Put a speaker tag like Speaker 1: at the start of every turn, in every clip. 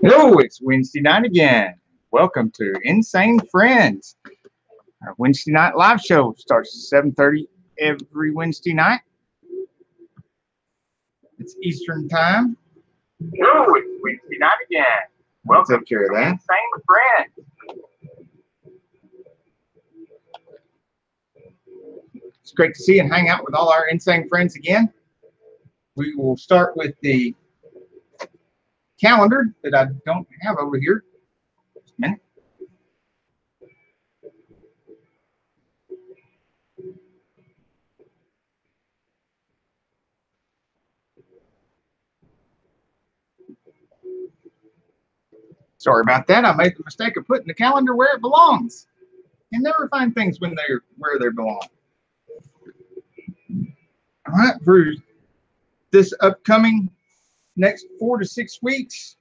Speaker 1: Hello, it's Wednesday night again. Welcome to Insane Friends. Our Wednesday night live show starts at 7:30 every Wednesday night. It's Eastern time. Hello, it's Wednesday night again. Welcome to Insane Friends. It's great to see and hang out with all our Insane Friends again. We will start with the calendar that I don't have over here. Just a minute. Sorry about that. I made the mistake of putting the calendar where it belongs. You never find things when they're where they belong. All right, for this upcoming next 4 to 6 weeks,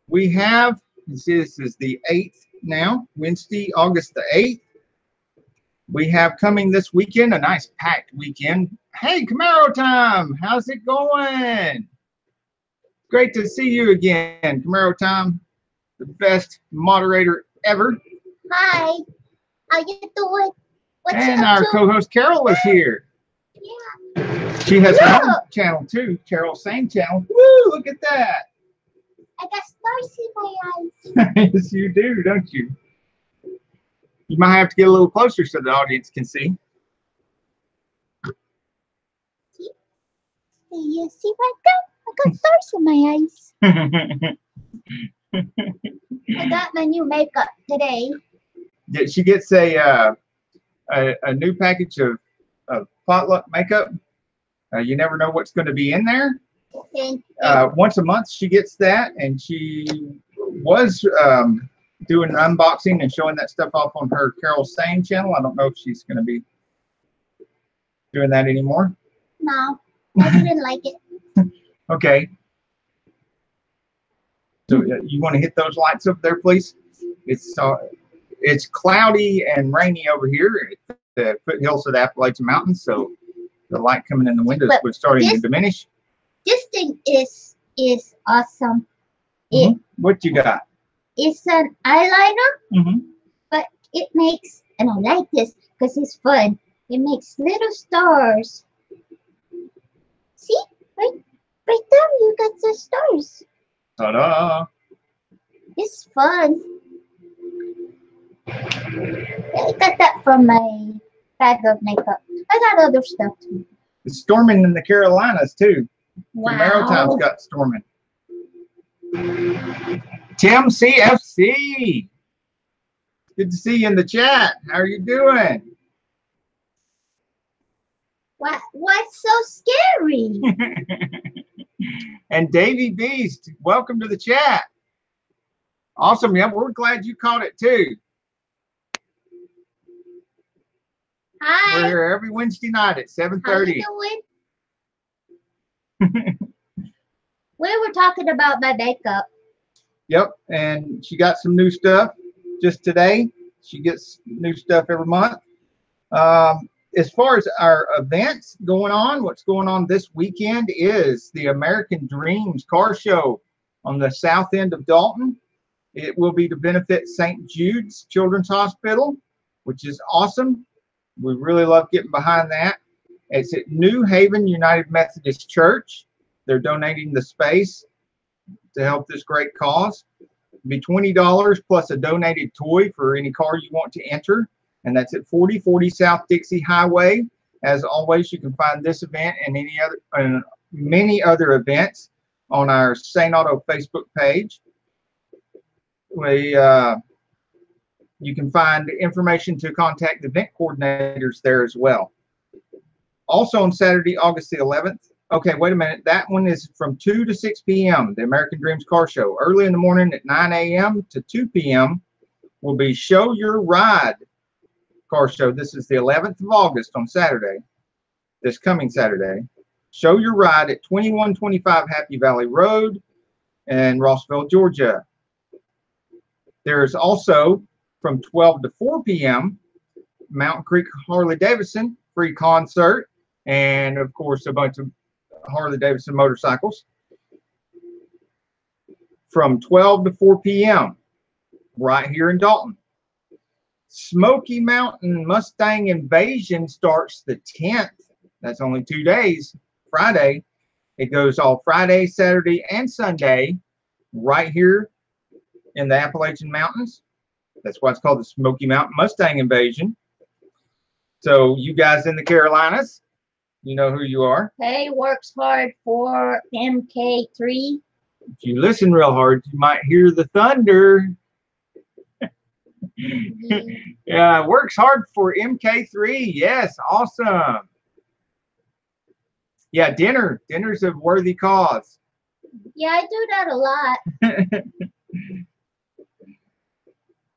Speaker 1: we have, this is the 8th now, Wednesday, August the 8th. We have coming this weekend, a nice packed weekend. Hey, Camaro time, how's it going? Great to see you again, Camaro time, the best moderator ever.
Speaker 2: Hi, how you doing? What's
Speaker 1: and our co-host Carol is here.
Speaker 2: Yeah.
Speaker 1: She has her own channel too, Carol's Sane channel. Woo, look at that.
Speaker 2: I got stars in my eyes.
Speaker 1: Yes, you do, don't you? You might have to get a little closer so the audience can see.
Speaker 2: See? You see right there? I got stars in my eyes. I got my new makeup today.
Speaker 1: Yeah, she gets a new package of potluck makeup. You never know what's going to be in there. Once a month she gets that, and she was doing an unboxing and showing that stuff off on her Carol Sane channel. I don't know if she's going to be doing that anymore.
Speaker 2: No, I didn't like it.
Speaker 1: Okay. So you want to hit those lights up there, please? It's cloudy and rainy over here at the foothills of the Appalachian Mountains, so the light coming in the windows was starting to diminish.
Speaker 2: This thing is awesome.
Speaker 1: What you got?
Speaker 2: It's an eyeliner, but it makes, and I like this because it's fun. It makes little stars. See, right there, you got the stars.
Speaker 1: Ta-da!
Speaker 2: It's fun. I got that from my bag of makeup. I got other stuff too.
Speaker 1: It's storming in the Carolinas too.
Speaker 2: Wow.
Speaker 1: Camaro time's got storming. Tim CFC. Good to see you in the chat. How are you doing?
Speaker 2: What's so scary?
Speaker 1: And Davey Beast, welcome to the chat. Awesome. Yeah, we're glad you caught it too.
Speaker 2: Hi.
Speaker 1: We're here every Wednesday night at 7:30.
Speaker 2: We were talking about my makeup.
Speaker 1: Yep, and she got some new stuff just today. She gets new stuff every month. As far as our events going on, what's going on this weekend is the American Dreams Car Show on the south end of Dalton. It will be to benefit St. Jude's Children's Hospital, which is awesome. We really love getting behind that. It's at New Haven United Methodist Church. They're donating the space to help this great cause. It'll be $20 plus a donated toy for any car you want to enter. And that's at 4040 South Dixie Highway. As always, you can find this event and any other, many other events on our SaneAuto Facebook page. You can find information to contact the event coordinators there as well. Also on Saturday, August the 11th. Okay, wait a minute. That one is from 2 to 6 p.m., the American Dreams Car Show. Early in the morning at 9 a.m. to 2 p.m. will be Show Your Ride Car Show. This is the 11th of August on Saturday, this coming Saturday. Show Your Ride at 2125 Happy Valley Road in Rossville, Georgia. There's also from 12 to 4 p.m. Mountain Creek Harley Davidson free concert, and of course a bunch of Harley Davidson motorcycles. from 12 to 4 p.m. right here in Dalton. Smoky Mountain Mustang Invasion starts the 10th. That's only 2 days, Friday. It goes all Friday, Saturday, and Sunday right here in the Appalachian Mountains. That's why it's called the Smoky Mountain Mustang Invasion. So you guys in the Carolinas, you know who you are.
Speaker 2: Hey, works hard for MK3.
Speaker 1: If you listen real hard, you might hear the thunder. Yeah, works hard for MK3. Yes, awesome. Yeah, dinner's a worthy cause.
Speaker 2: Yeah, I do that a lot.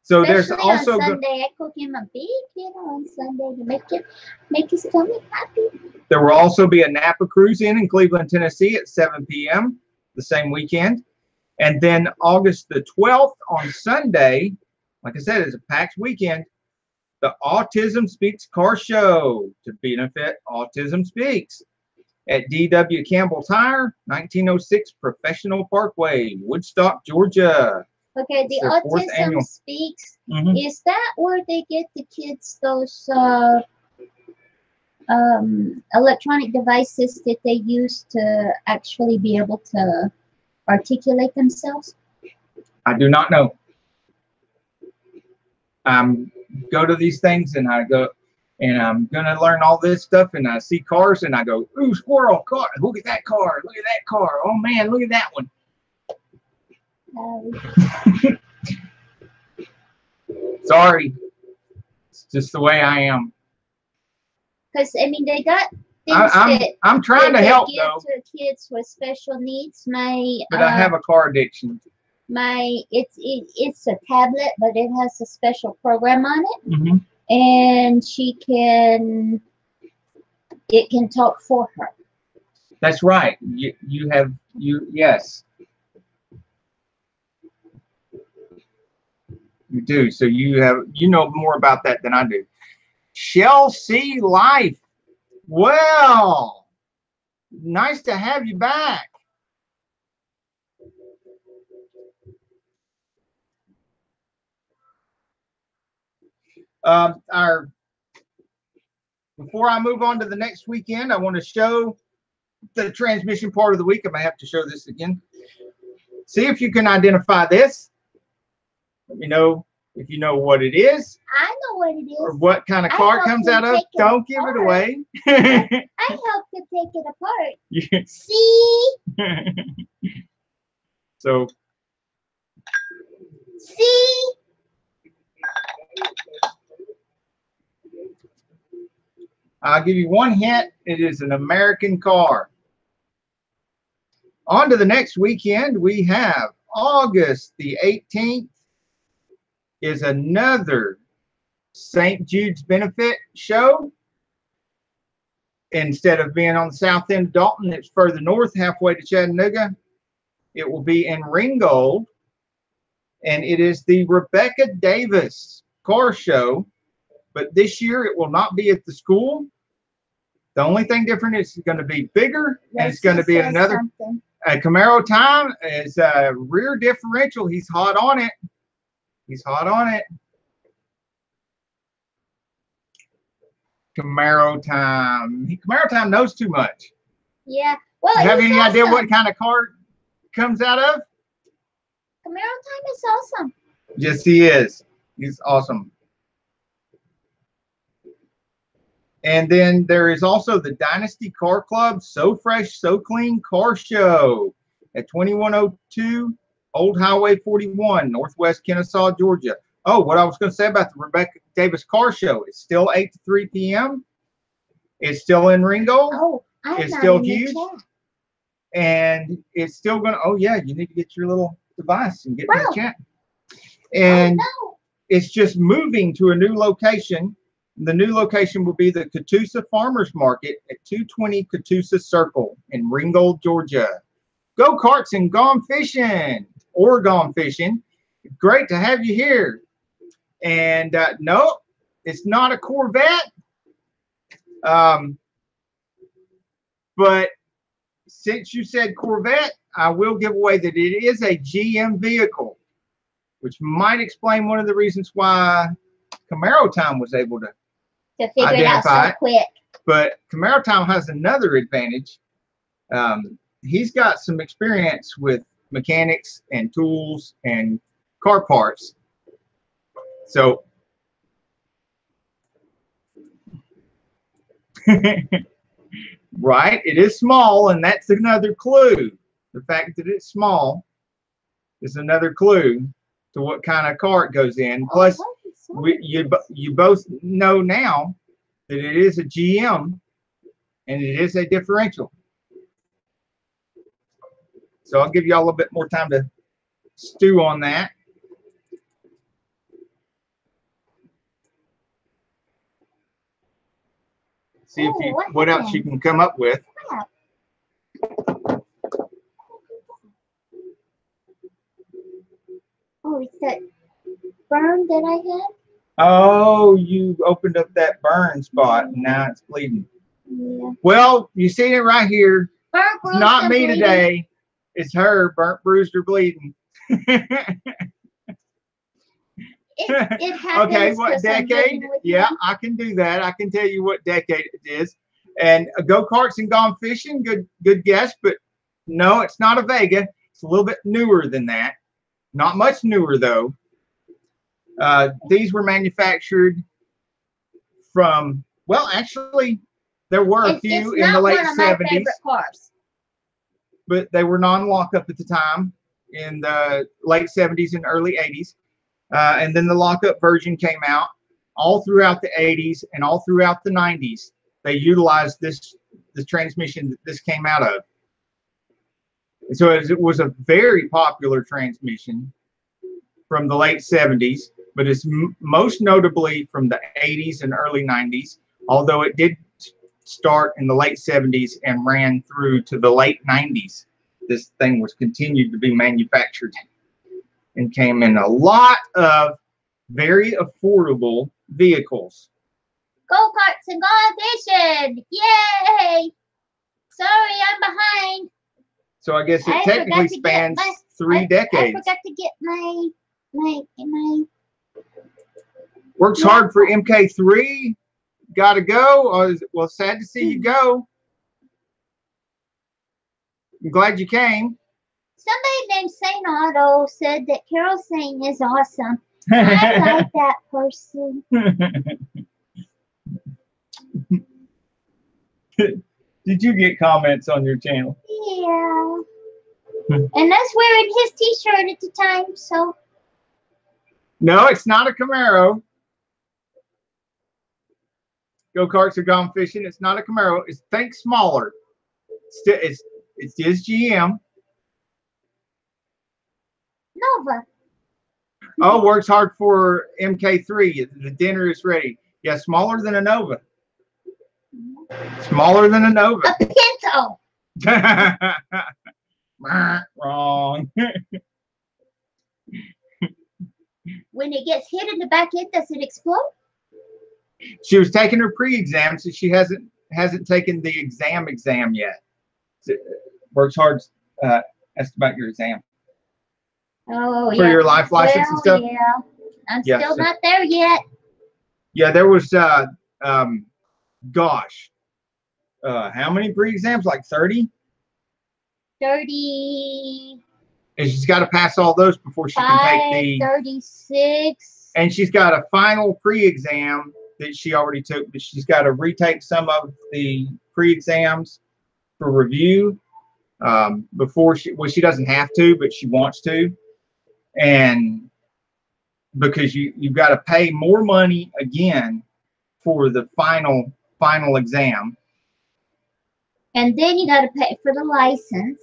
Speaker 1: So
Speaker 2: especially
Speaker 1: there's also
Speaker 2: on Sunday. I cook him a big dinner on Sunday to make his stomach happy.
Speaker 1: There will also be a Napa Cruise in Cleveland, Tennessee at 7 p.m. the same weekend. And then August the 12th on Sunday, like I said, it's a packed weekend, the Autism Speaks car show to benefit Autism Speaks at D.W. Campbell Tire, 1906 Professional Parkway, Woodstock, Georgia.
Speaker 2: Okay, the Autism Speaks, is that where they get the kids those electronic devices that they use to actually be able to articulate themselves?
Speaker 1: I do not know. Go to these things and I go, and I'm gonna learn all this stuff, and I see cars and I go, ooh, squirrel, car, look at that car, look at that car, oh man, look at that one. Sorry, it's just the way I am.
Speaker 2: Because I mean, they got things
Speaker 1: I'm trying to help though.
Speaker 2: To kids with special needs.
Speaker 1: But I have a car addiction.
Speaker 2: It's a tablet, but it has a special program on it, and it can talk for her.
Speaker 1: That's right. Yes. You do. So you know more about that than I do. Shell C Life. Well, nice to have you back. Before I move on to the next weekend, I want to show the transmission part of the week. I may have to show this again. See if you can identify this. Let me know if you know what it is.
Speaker 2: I know what it is.
Speaker 1: Or what kind of car it comes out of. Don't give it away.
Speaker 2: I helped to take it apart.
Speaker 1: Yeah.
Speaker 2: See?
Speaker 1: So.
Speaker 2: See?
Speaker 1: I'll give you one hint. It is an American car. On to the next weekend, we have August the 18th is another St. Jude's benefit show. Instead of being on the south end of Dalton, it's further north, halfway to Chattanooga. It will be in Ringgold, and it is the Rebecca Davis car show. But this year it will not be at the school. The only thing different is it's going to be bigger, and it's going to be another Camaro time. Is a rear differential. He's hot on it. He's hot on it. Camaro time. Camaro time knows too much.
Speaker 2: Yeah. Well,
Speaker 1: you have any idea what kind of car it comes out of?
Speaker 2: Camaro time is awesome.
Speaker 1: Yes, he is. He's awesome. And then there is also the Dynasty Car Club So Fresh, So Clean Car Show at 2102 Old Highway 41, Northwest Kennesaw, Georgia. Oh, what I was going to say about the Rebecca Davis Car Show. It's still 8 to 3 p.m. It's still in Ringgold.
Speaker 2: Oh,
Speaker 1: it's still huge. And it's still going to, oh, yeah, you need to get your little device and get in the chat. And it's just moving to a new location. The new location will be the Catoosa Farmers Market at 220 Catoosa Circle in Ringgold, Georgia. Go-karts and gone fishing or gone fishing. Great to have you here. And no, it's not a Corvette. But since you said Corvette, I will give away that it is a GM vehicle, which might explain one of the reasons why Camaro Time was able to
Speaker 2: figure it out so quick.
Speaker 1: But Camaro Time has another advantage. He's got some experience with mechanics and tools and car parts. So right, it is small, and that's another clue. The fact that it's small is another clue to what kind of car it goes in. Plus, you both know now that it is a GM and it is a differential. So I'll give you all a little bit more time to stew on that. See if you what else you can come up with.
Speaker 2: Oh, it's that burn that I had?
Speaker 1: Oh, you opened up that burn spot and now it's bleeding.
Speaker 2: Yeah.
Speaker 1: Well, you see it right here.
Speaker 2: Burnt, bruised,
Speaker 1: not me
Speaker 2: bleeding.
Speaker 1: Today. It's her, burnt, bruised, or bleeding.
Speaker 2: It happens.
Speaker 1: Okay, what decade? Yeah, I can do that. I can tell you what decade it is. And go-karts and gone fishing, good guess, but no, it's not a Vega. It's a little bit newer than that. Not much newer, though. These were manufactured from, well, actually, there were a few in the late 70s. But they were non-lockup at the time in the late 70s and early 80s. And then the lockup version came out all throughout the 80s and all throughout the 90s. They utilized the transmission that this came out of. And so it was a very popular transmission from the late 70s, but it's most notably from the 80s and early 90s, although it did start in the late 70s and ran through to the late 90s. This thing was continued to be manufactured and came in a lot of very affordable vehicles.
Speaker 2: Go-karts and gone fishing! Yay! Sorry, I'm behind.
Speaker 1: So I guess it technically spans 3 decades.
Speaker 2: I forgot to get my
Speaker 1: Works hard for MK3. Gotta go. Well, sad to see you go. I'm glad you came.
Speaker 2: Somebody named SaneAuto said that Carol Sane is awesome. I like that person.
Speaker 1: Did you get comments on your channel?
Speaker 2: Yeah. And that's wearing his t-shirt at the time, so.
Speaker 1: No, it's not a Camaro. Go-karts are gone fishing. It's not a Camaro. It's think smaller. It's just GM.
Speaker 2: Nova.
Speaker 1: Oh, works hard for MK3. The dinner is ready. Yeah, smaller than a Nova. Smaller than a Nova.
Speaker 2: A Pinto.
Speaker 1: Wrong.
Speaker 2: When it gets hit in the back end, does it explode?
Speaker 1: She was taking her pre-exam, so she hasn't taken the exam yet. So works hard. Asked about your exam.
Speaker 2: Oh,
Speaker 1: for your life license and stuff.
Speaker 2: Yeah, I'm still not there yet.
Speaker 1: Yeah, there was. Gosh, how many pre-exams? Like 30.
Speaker 2: 30.
Speaker 1: And she's got to pass all those before she can take the
Speaker 2: 36.
Speaker 1: And she's got a final pre-exam that she already took, but she's got to retake some of the pre-exams for review before she doesn't have to, but she wants to. And because you've got to pay more money again for the final exam.
Speaker 2: And then you got to pay for the license.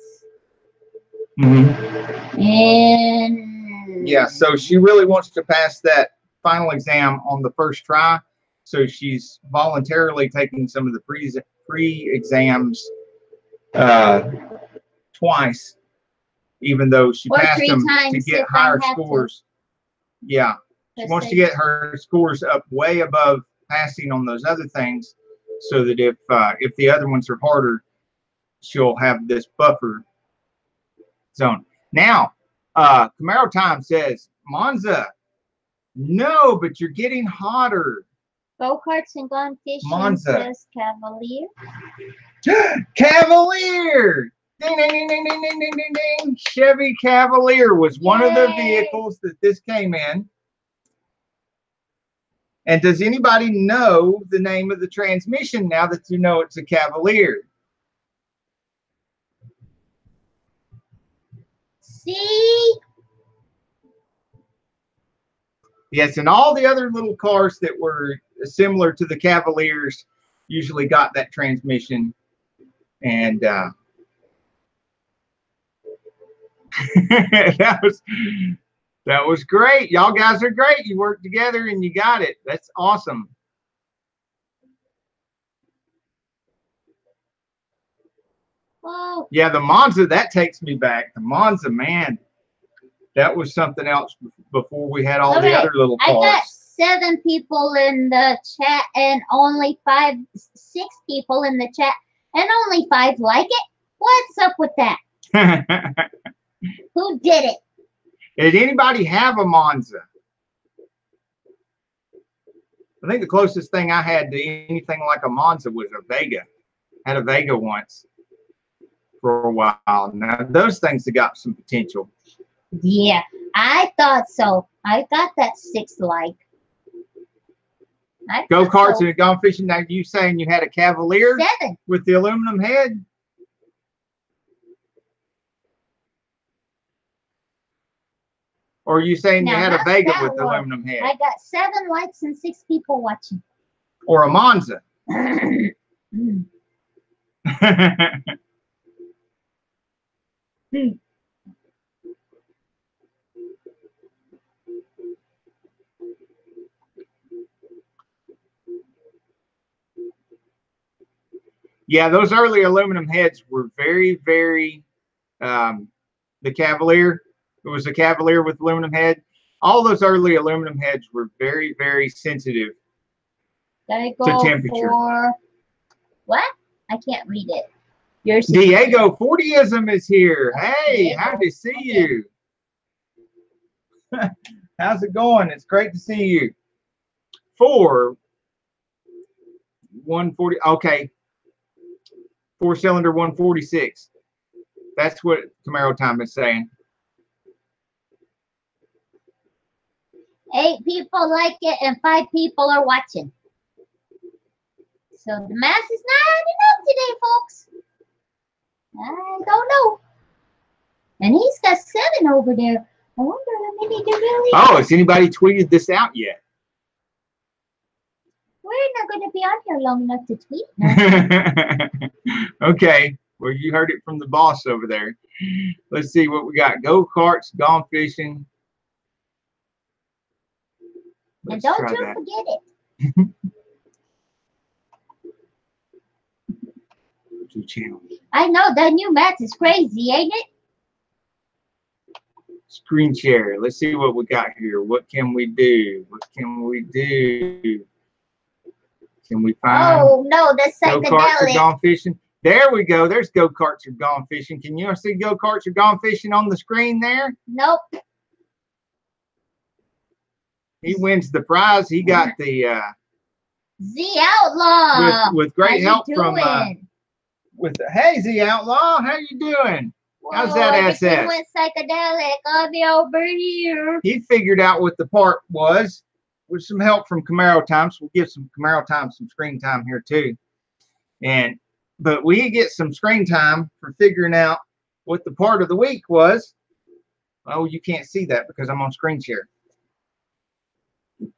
Speaker 1: Mm-hmm.
Speaker 2: And
Speaker 1: yeah, so she really wants to pass that final exam on the first try. So she's voluntarily taking some of the pre-exams twice, even though she passed them to get higher scores. Yeah, she wants to get her scores up way above passing on those other things, so that if the other ones are harder, she'll have this buffer zone. Now, Camaro Time says, Monza, no, but you're getting hotter.
Speaker 2: Go-karts and gone fishing,
Speaker 1: Monza.
Speaker 2: says Cavalier.
Speaker 1: Cavalier! Ding, ding, ding, ding, ding, ding, ding, ding, ding. Chevy Cavalier was one of the vehicles that this came in. And does anybody know the name of the transmission now that you know it's a Cavalier?
Speaker 2: See?
Speaker 1: Yes, and all the other little cars that were similar to the Cavaliers usually got that transmission. And that was great. Y'all guys are great. You worked together and you got it. That's awesome.
Speaker 2: Oh.
Speaker 1: Yeah, the Monza, that takes me back. The Monza, man, that was something else before we had all the other little cars.
Speaker 2: I got 7 people in the chat and only 6 people in the chat and only 5 like it. What's up with that? Who did it?
Speaker 1: Did anybody have a Monza? I think the closest thing I had to anything like a Monza was a Vega. I had a Vega once for a while. Now, those things have got some potential.
Speaker 2: Yeah, I thought so. I got that 6 like.
Speaker 1: Go-karts and gone fishing. Now, you saying you had a Cavalier
Speaker 2: 7
Speaker 1: with the aluminum head? Or are you saying you had a Vega with the aluminum head?
Speaker 2: I got 7 likes and 6 people watching.
Speaker 1: Or a Monza? Yeah, those early aluminum heads were very, very, the Cavalier, it was a Cavalier with aluminum head. All those early aluminum heads were very, very sensitive to temperature.
Speaker 2: For what? I can't read it.
Speaker 1: Diego 40ism is here. Hey, how to see you? How's it going? It's great to see you. 140. Okay. 4-cylinder 146. That's what Camaro Time is saying.
Speaker 2: 8 people like it and 5 people are watching. So the math is not adding up today, folks. I don't know. And he's got 7 over there. I wonder how many there really are.
Speaker 1: Oh, has anybody tweeted this out yet?
Speaker 2: We're not going to be on here long enough to tweet.
Speaker 1: Okay. Well, you heard it from the boss over there. Let's see what we got. Go-karts, gone fishing.
Speaker 2: And don't you forget it. I know, that new math is crazy, ain't it?
Speaker 1: Screen share. Let's see what we got here. What can we do? What can we do? Can we find?
Speaker 2: Oh, no, that's
Speaker 1: psychedelic. Go-karts are gone fishing. There we go. There's go-karts are gone fishing. Can you see go-karts are gone fishing on the screen there?
Speaker 2: Nope.
Speaker 1: He wins the prize. He got the
Speaker 2: Z Outlaw.
Speaker 1: With great help from hey Z Outlaw, how you doing?
Speaker 2: Whoa,
Speaker 1: how's that SS?
Speaker 2: Went psychedelic on the over here.
Speaker 1: He figured out what the part was with some help from Camaro Time. So we'll give some Camaro Time some screen time here too. But we get some screen time for figuring out what the part of the week was. Oh, you can't see that because I'm on screen share.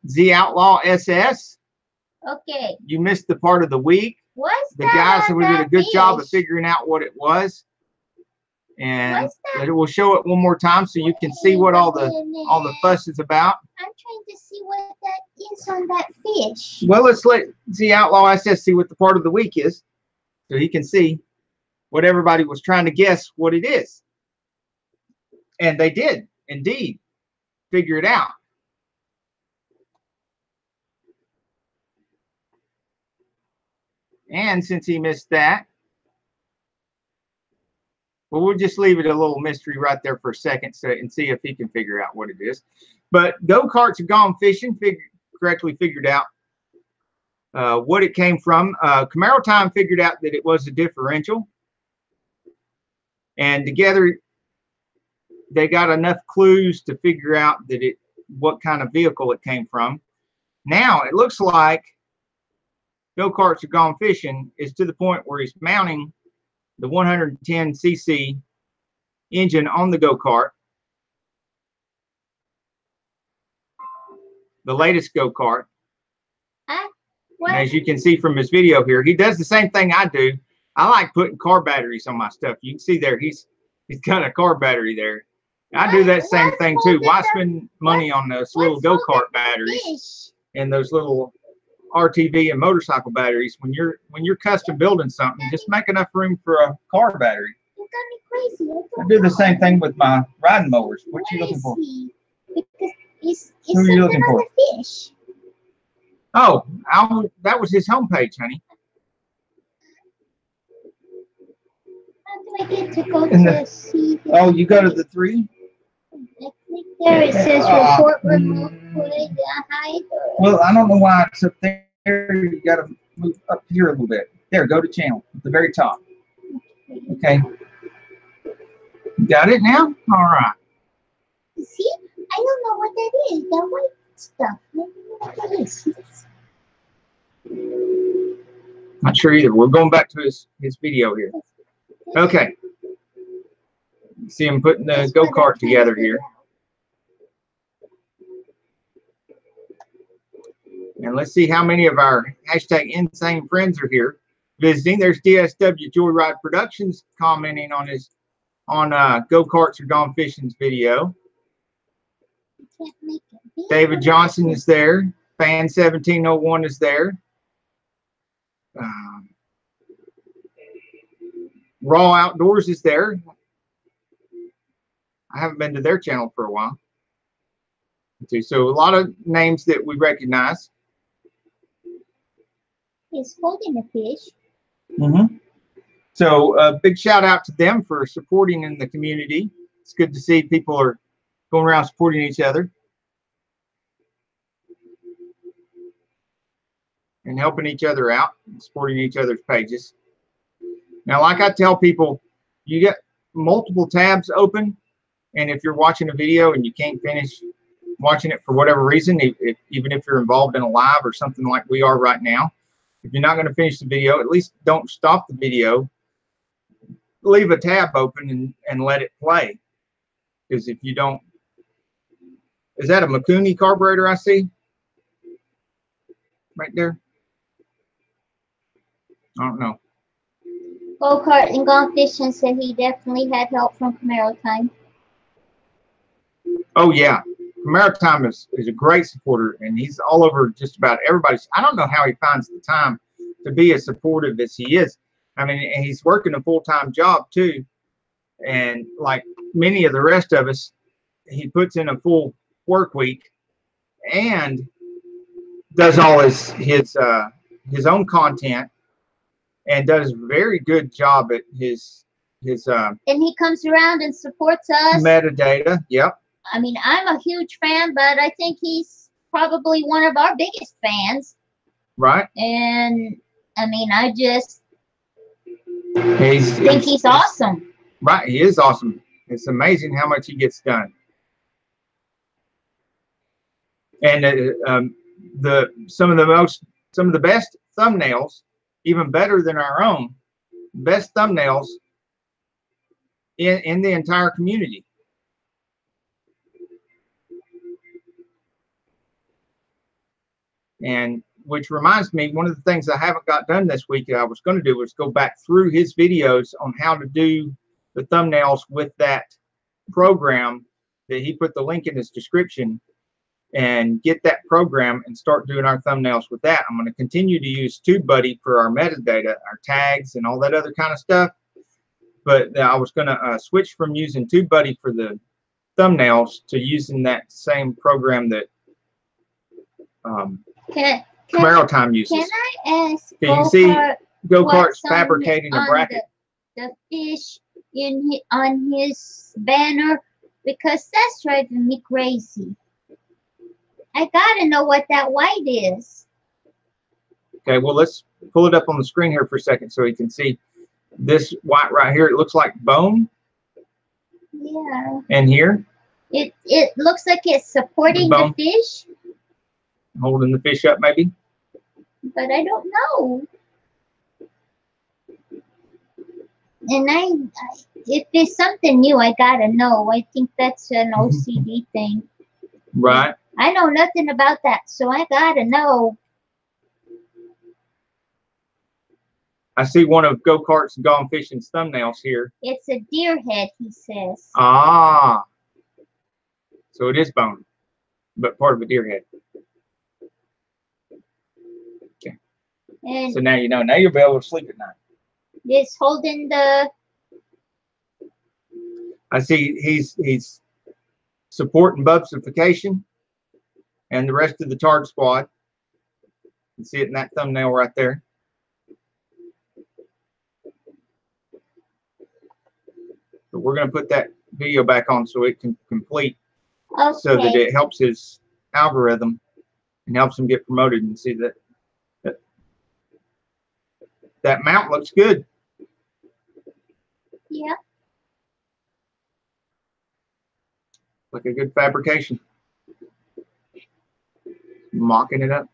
Speaker 1: Z Outlaw SS.
Speaker 2: Okay.
Speaker 1: You missed the part of the week.
Speaker 2: What's
Speaker 1: the guys did a good job of figuring out what it was. And we'll show it one more time so you can see what all the fuss is about.
Speaker 2: I'm trying to see what that is on that fish.
Speaker 1: Well, let's let Z Outlaw SS see what the part of the week is so he can see what everybody was trying to guess what it is. And they did indeed figure it out. And since he missed that, Well, we'll just leave it a little mystery right there for a second and see if he can figure out what it is. But go-karts have gone fishing, correctly figured out what it came from. Camaro Time figured out that it was a differential. And together, they got enough clues to figure out that what kind of vehicle it came from. Now, it looks like go-karts have gone fishing is to the point where he's mounting the 110cc engine on the go-kart, the latest go-kart. As you can see from his video here, he does the same thing I do. I like putting car batteries on my stuff. You can see there, he's got a car battery there. I do that same thing too. Why spend money on those little go-kart batteries and those little RTV and motorcycle batteries when you're custom building something? Just make enough room for a car battery.
Speaker 2: You got me crazy.
Speaker 1: I do the same thing with my riding mowers. What you looking for?
Speaker 2: Because it's
Speaker 1: Who are you looking for?
Speaker 2: The fish.
Speaker 1: Oh, that was his homepage, honey.
Speaker 2: How do I get to go to see?
Speaker 1: Oh, you go to the 3?
Speaker 2: I click there. It says report removed footage. Hide.
Speaker 1: Well, I don't know why it's up there. You got to move up here a little bit. There, go to channel at the very top. Okay. You got it now? All right.
Speaker 2: See, I don't know what that is. That white stuff. I don't know what that is.
Speaker 1: Not sure either. We're going back to his video here. Okay. See him putting the go-kart together here. And let's see how many of our hashtag #InSaneFriends are here visiting. There's DSW Joyride Productions commenting on Go-Karts Are Gone Fishing's video. David Johnson is there. Fan 1701 is there. Raw Outdoors is there. I haven't been to their channel for a while. So a lot of names that we recognize.
Speaker 2: He's holding a fish.
Speaker 1: So a big shout out to them for supporting in the community. It's good to see people are going around supporting each other and helping each other out and supporting each other's pages. Now, like I tell people, you get multiple tabs open, and if you're watching a video and you can't finish watching it for whatever reason, even if you're involved in a live or something like we are right now, if you're not going to finish the video, at least don't stop the video. Leave a tab open and let it play. Because if you don't, is that a Mikuni carburetor I see? Right there? I don't know.
Speaker 2: Go-Kart and Gone Fishing said he definitely had help from Camaro Time.
Speaker 1: Oh, yeah. Camaro Time is a great supporter, and he's all over just about everybody's. I don't know how he finds the time to be as supportive as he is. I mean, he's working a full-time job, too. And like many of the rest of us, he puts in a full work week and does all his own content and does a very good job at his
Speaker 2: and he comes around and supports us.
Speaker 1: Metadata. Yep.
Speaker 2: I mean, I'm a huge fan, but I think he's probably one of our biggest fans.
Speaker 1: Right.
Speaker 2: And I mean, I just think he's awesome.
Speaker 1: Right, he is awesome. It's amazing how much he gets done. And some of the best thumbnails, even better than our own, best thumbnails in the entire community. And which reminds me, one of the things I haven't got done this week that I was going to do was go back through his videos on how to do the thumbnails with that program that he put the link in his description, and get that program and start doing our thumbnails with that. I'm going to continue to use TubeBuddy for our metadata, our tags, and all that other kind of stuff. But I was going to switch from using TubeBuddy for the thumbnails to using that same program that Camaro Time uses.
Speaker 2: Can I ask?
Speaker 1: Can you see Go-Karts fabricating a bracket?
Speaker 2: The fish on his banner because that's driving me crazy. I gotta know what that white is.
Speaker 1: Okay, well, let's pull it up on the screen here for a second so you can see this white right here. It looks like bone.
Speaker 2: Yeah.
Speaker 1: And here?
Speaker 2: It looks like it's supporting the fish.
Speaker 1: Holding the fish up, maybe?
Speaker 2: But I don't know. And if it's something new, I gotta know. I think that's an OCD thing.
Speaker 1: Right.
Speaker 2: I know nothing about that, so I gotta know.
Speaker 1: I see one of Go-Karts and Gone Fishing's thumbnails here.
Speaker 2: It's a deer head, he says.
Speaker 1: Ah. So it is bone, but part of a deer head. Okay.
Speaker 2: And
Speaker 1: so now you know. Now you'll be able to sleep at night.
Speaker 2: It's holding the...
Speaker 1: I see he's supporting bubsification and the rest of the Tard Squad. You can see it in that thumbnail right there. But we're going to put that video back on so it can complete, so that it helps his algorithm and helps him get promoted. And see that mount looks good.
Speaker 2: Yeah.
Speaker 1: Like a good fabrication. Mocking it up.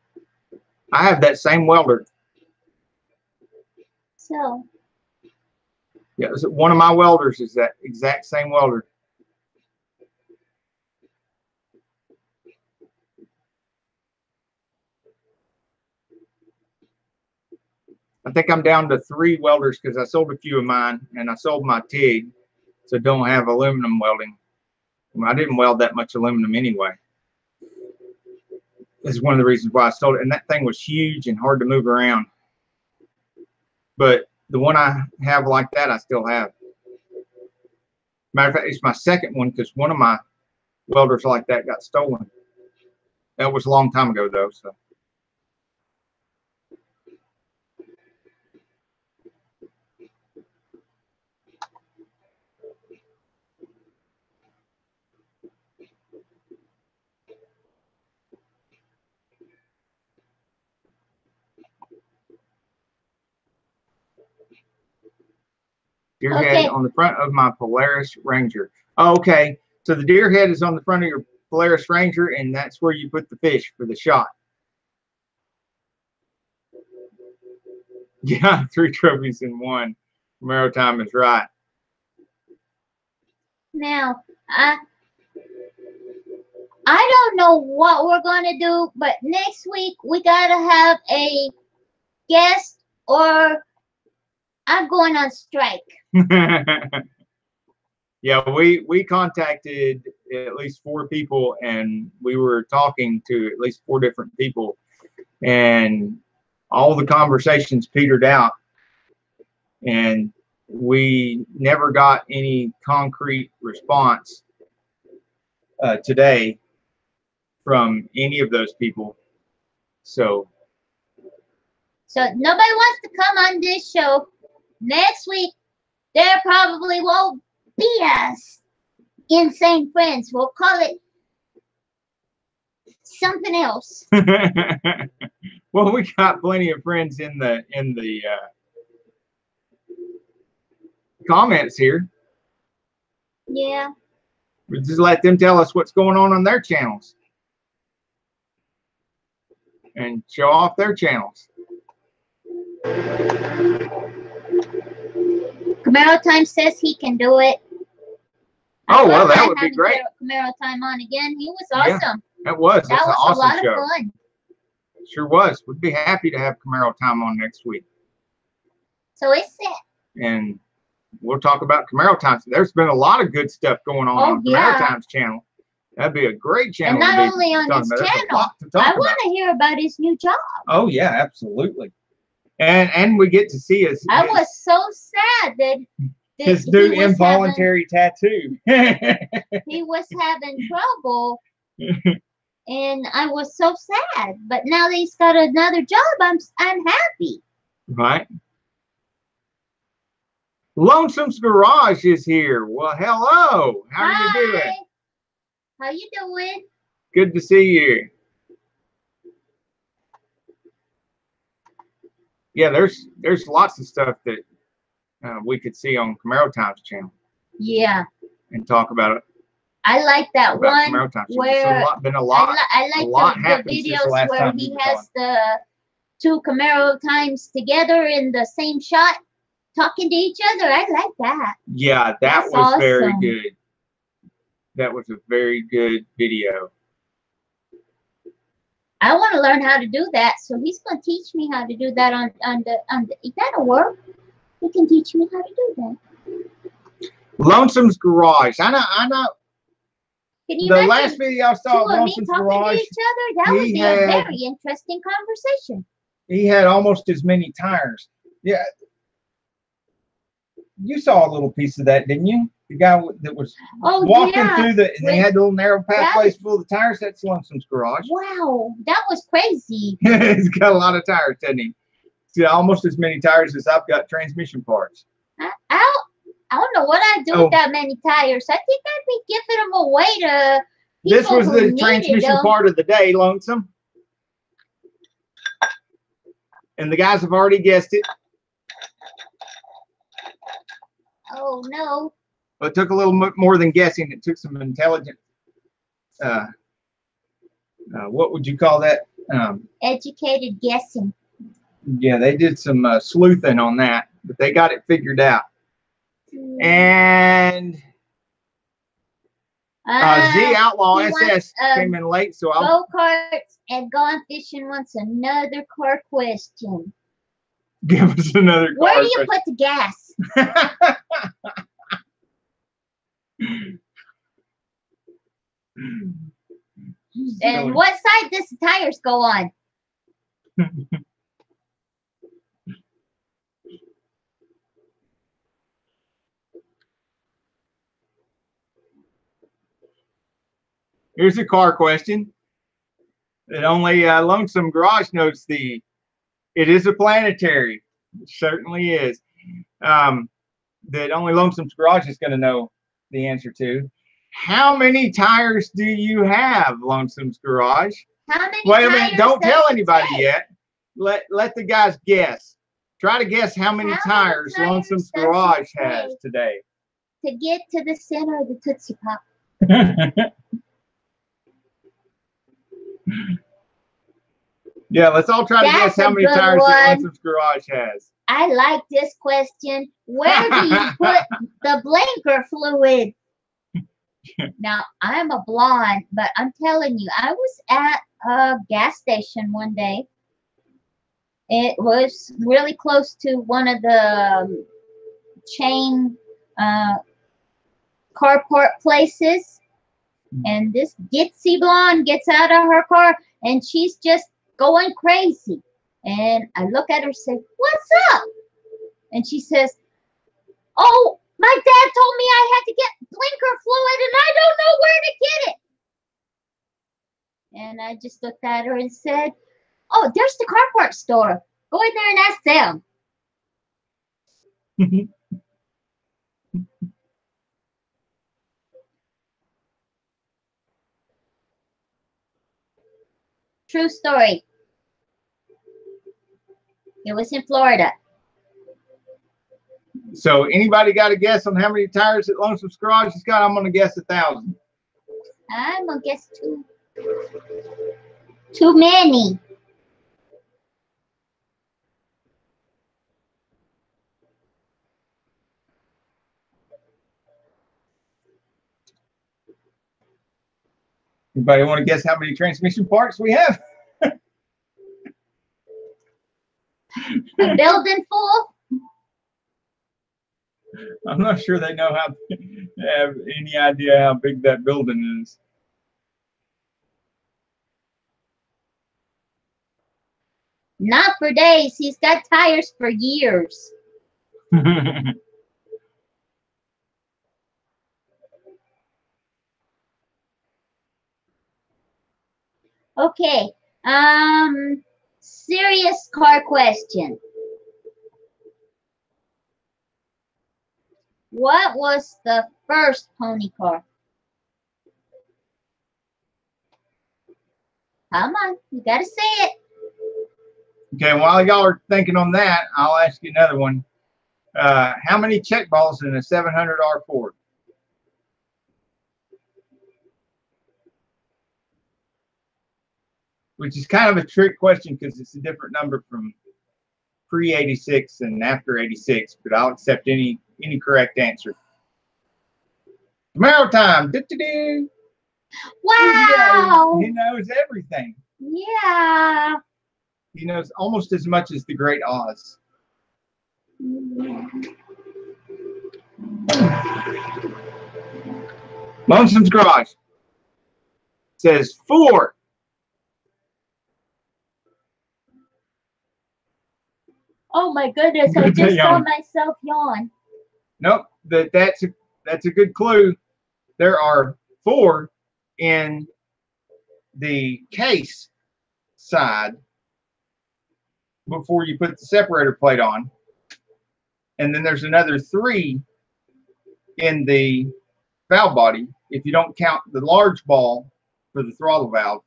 Speaker 1: I have that same welder.
Speaker 2: So.
Speaker 1: Yeah, one of my welders is that exact same welder. I think I'm down to 3 welders because I sold a few of mine and I sold my TIG, so don't have aluminum welding. Well, I didn't weld that much aluminum anyway. This is one of the reasons why I sold it. And that thing was huge and hard to move around. But the one I have like that, I still have. Matter of fact, it's my second one because one of my welders like that got stolen. That was a long time ago, though. So. Deer head on the front of my Polaris Ranger. Oh, okay, so the deer head is on the front of your Polaris Ranger, and that's where you put the fish for the shot. Yeah, 3 trophies in 1. Camaro time is right.
Speaker 2: Now, I don't know what we're gonna do, but next week we gotta have a guest or I'm going on strike.
Speaker 1: Yeah, we contacted at least 4 people, and we were talking to at least 4 different people, and all the conversations petered out, and we never got any concrete response today from any of those people. So
Speaker 2: nobody wants to come on this show. Next week, there probably won't be us. Insane Friends. We'll call it something else.
Speaker 1: Well, we got plenty of friends in the comments here.
Speaker 2: Yeah.
Speaker 1: We just let them tell us what's going on their channels and show off their channels.
Speaker 2: Camaro Time says he can do it.
Speaker 1: Oh, well, that would be great.
Speaker 2: Camaro Time on again. He was awesome.
Speaker 1: Yeah, that was. That was
Speaker 2: awesome
Speaker 1: a lot
Speaker 2: of fun.
Speaker 1: Sure was. We'd be happy to have Camaro Time on next week.
Speaker 2: So it's set.
Speaker 1: And we'll talk about Camaro Time. There's been a lot of good stuff going on Camaro Time's channel. That'd be a great channel.
Speaker 2: And not only on his channel, I want to hear about his new job.
Speaker 1: Oh, yeah, absolutely. And we get to see his
Speaker 2: I was so sad that
Speaker 1: his new involuntary tattoo.
Speaker 2: He was having trouble, and I was so sad. But now that he's got another job, I'm happy.
Speaker 1: Right. Lonesome's Garage is here. Well, hello. How are you doing?
Speaker 2: How you doing?
Speaker 1: Good to see you. Yeah, there's lots of stuff that we could see on Camaro Times channel.
Speaker 2: Yeah.
Speaker 1: And talk about it.
Speaker 2: I like that one where
Speaker 1: been a lot.
Speaker 2: I like the videos where he has the two Camaro Times together in the same shot, talking to each other. I like that.
Speaker 1: Yeah, that was awesome. Very good. That was a very good video.
Speaker 2: I want to learn how to do that, so he's going to teach me how to do that on the. That'll work. He can teach me how to do that.
Speaker 1: Lonesome's Garage. I know.
Speaker 2: Can you
Speaker 1: the last video I saw of Lonesome's Garage,
Speaker 2: to each other? That would be a very interesting conversation.
Speaker 1: He had almost as many tires. Yeah. You saw a little piece of that, didn't you? The guy that was walking through and they had little narrow pathways full of tires. That's Lonesome's Garage.
Speaker 2: Wow, that was crazy.
Speaker 1: He's got a lot of tires, doesn't he? He's got almost as many tires as I've got transmission parts.
Speaker 2: I don't know what I'd do with that many tires. I think I'd be giving them away to people.
Speaker 1: This was the transmission part of the day, Lonesome. And the guys have already guessed it.
Speaker 2: Oh, no.
Speaker 1: Well, it took a little more than guessing. It took some intelligent, what would you call that?
Speaker 2: Educated guessing.
Speaker 1: Yeah, they did some sleuthing on that, but they got it figured out. And Z Outlaw SS came in late, so I'll
Speaker 2: go-karts and gone fishing wants another car question.
Speaker 1: Give us another car
Speaker 2: Where do you put the gas? And what side does the tires go on?
Speaker 1: Here's a car question that only Lonesome Garage knows the. It is a planetary. It certainly is. That only Lonesome's Garage is going to know the answer to. How many tires do you have, Lonesome's Garage?
Speaker 2: How many
Speaker 1: Wait a minute. Don't tell anybody yet. Let the guys guess. Try to guess how many tires Lonesome's Garage has today.
Speaker 2: To get to the center of the Tootsie Pop.
Speaker 1: Yeah, let's all try to guess how many tires Lonesome's Garage has.
Speaker 2: I like this question. Where do you put the blinker fluid? Now, I'm a blonde, but I'm telling you, I was at a gas station one day. It was really close to one of the chain carport places. And this ditzy blonde gets out of her car and she's just going crazy. And I look at her and say, "What's up?" And she says, "Oh, my dad told me I had to get blinker fluid and I don't know where to get it." And I just looked at her and said, "Oh, there's the carport store. Go in there and ask them." True story. It was in Florida.
Speaker 1: So anybody got a guess on how many tires that Lonesome's Garage has got? I'm going to guess 1,000.
Speaker 2: I'm going to guess 2. Too many.
Speaker 1: Anybody want to guess how many transmission parts we have?
Speaker 2: A building full?
Speaker 1: I'm not sure they know have any idea how big that building is.
Speaker 2: Not for days. He's got tires for years. Okay. Serious car question. What was the first pony car? Come on, you gotta say it.
Speaker 1: Okay, while y'all are thinking on that, I'll ask you another one. How many check balls in a 700R Ford? Which is kind of a trick question because it's a different number from pre-86 and after 86, but I'll accept any correct answer. Camaro time. Do-do-do.
Speaker 2: Wow.
Speaker 1: He knows everything.
Speaker 2: Yeah.
Speaker 1: He knows almost as much as the Great Oz. Lonesome's Garage says 4.
Speaker 2: Oh my goodness! I just saw myself yawn.
Speaker 1: Nope, that's a good clue. There are 4 in the case side before you put the separator plate on, and then there's another 3 in the valve body if you don't count the large ball for the throttle valve.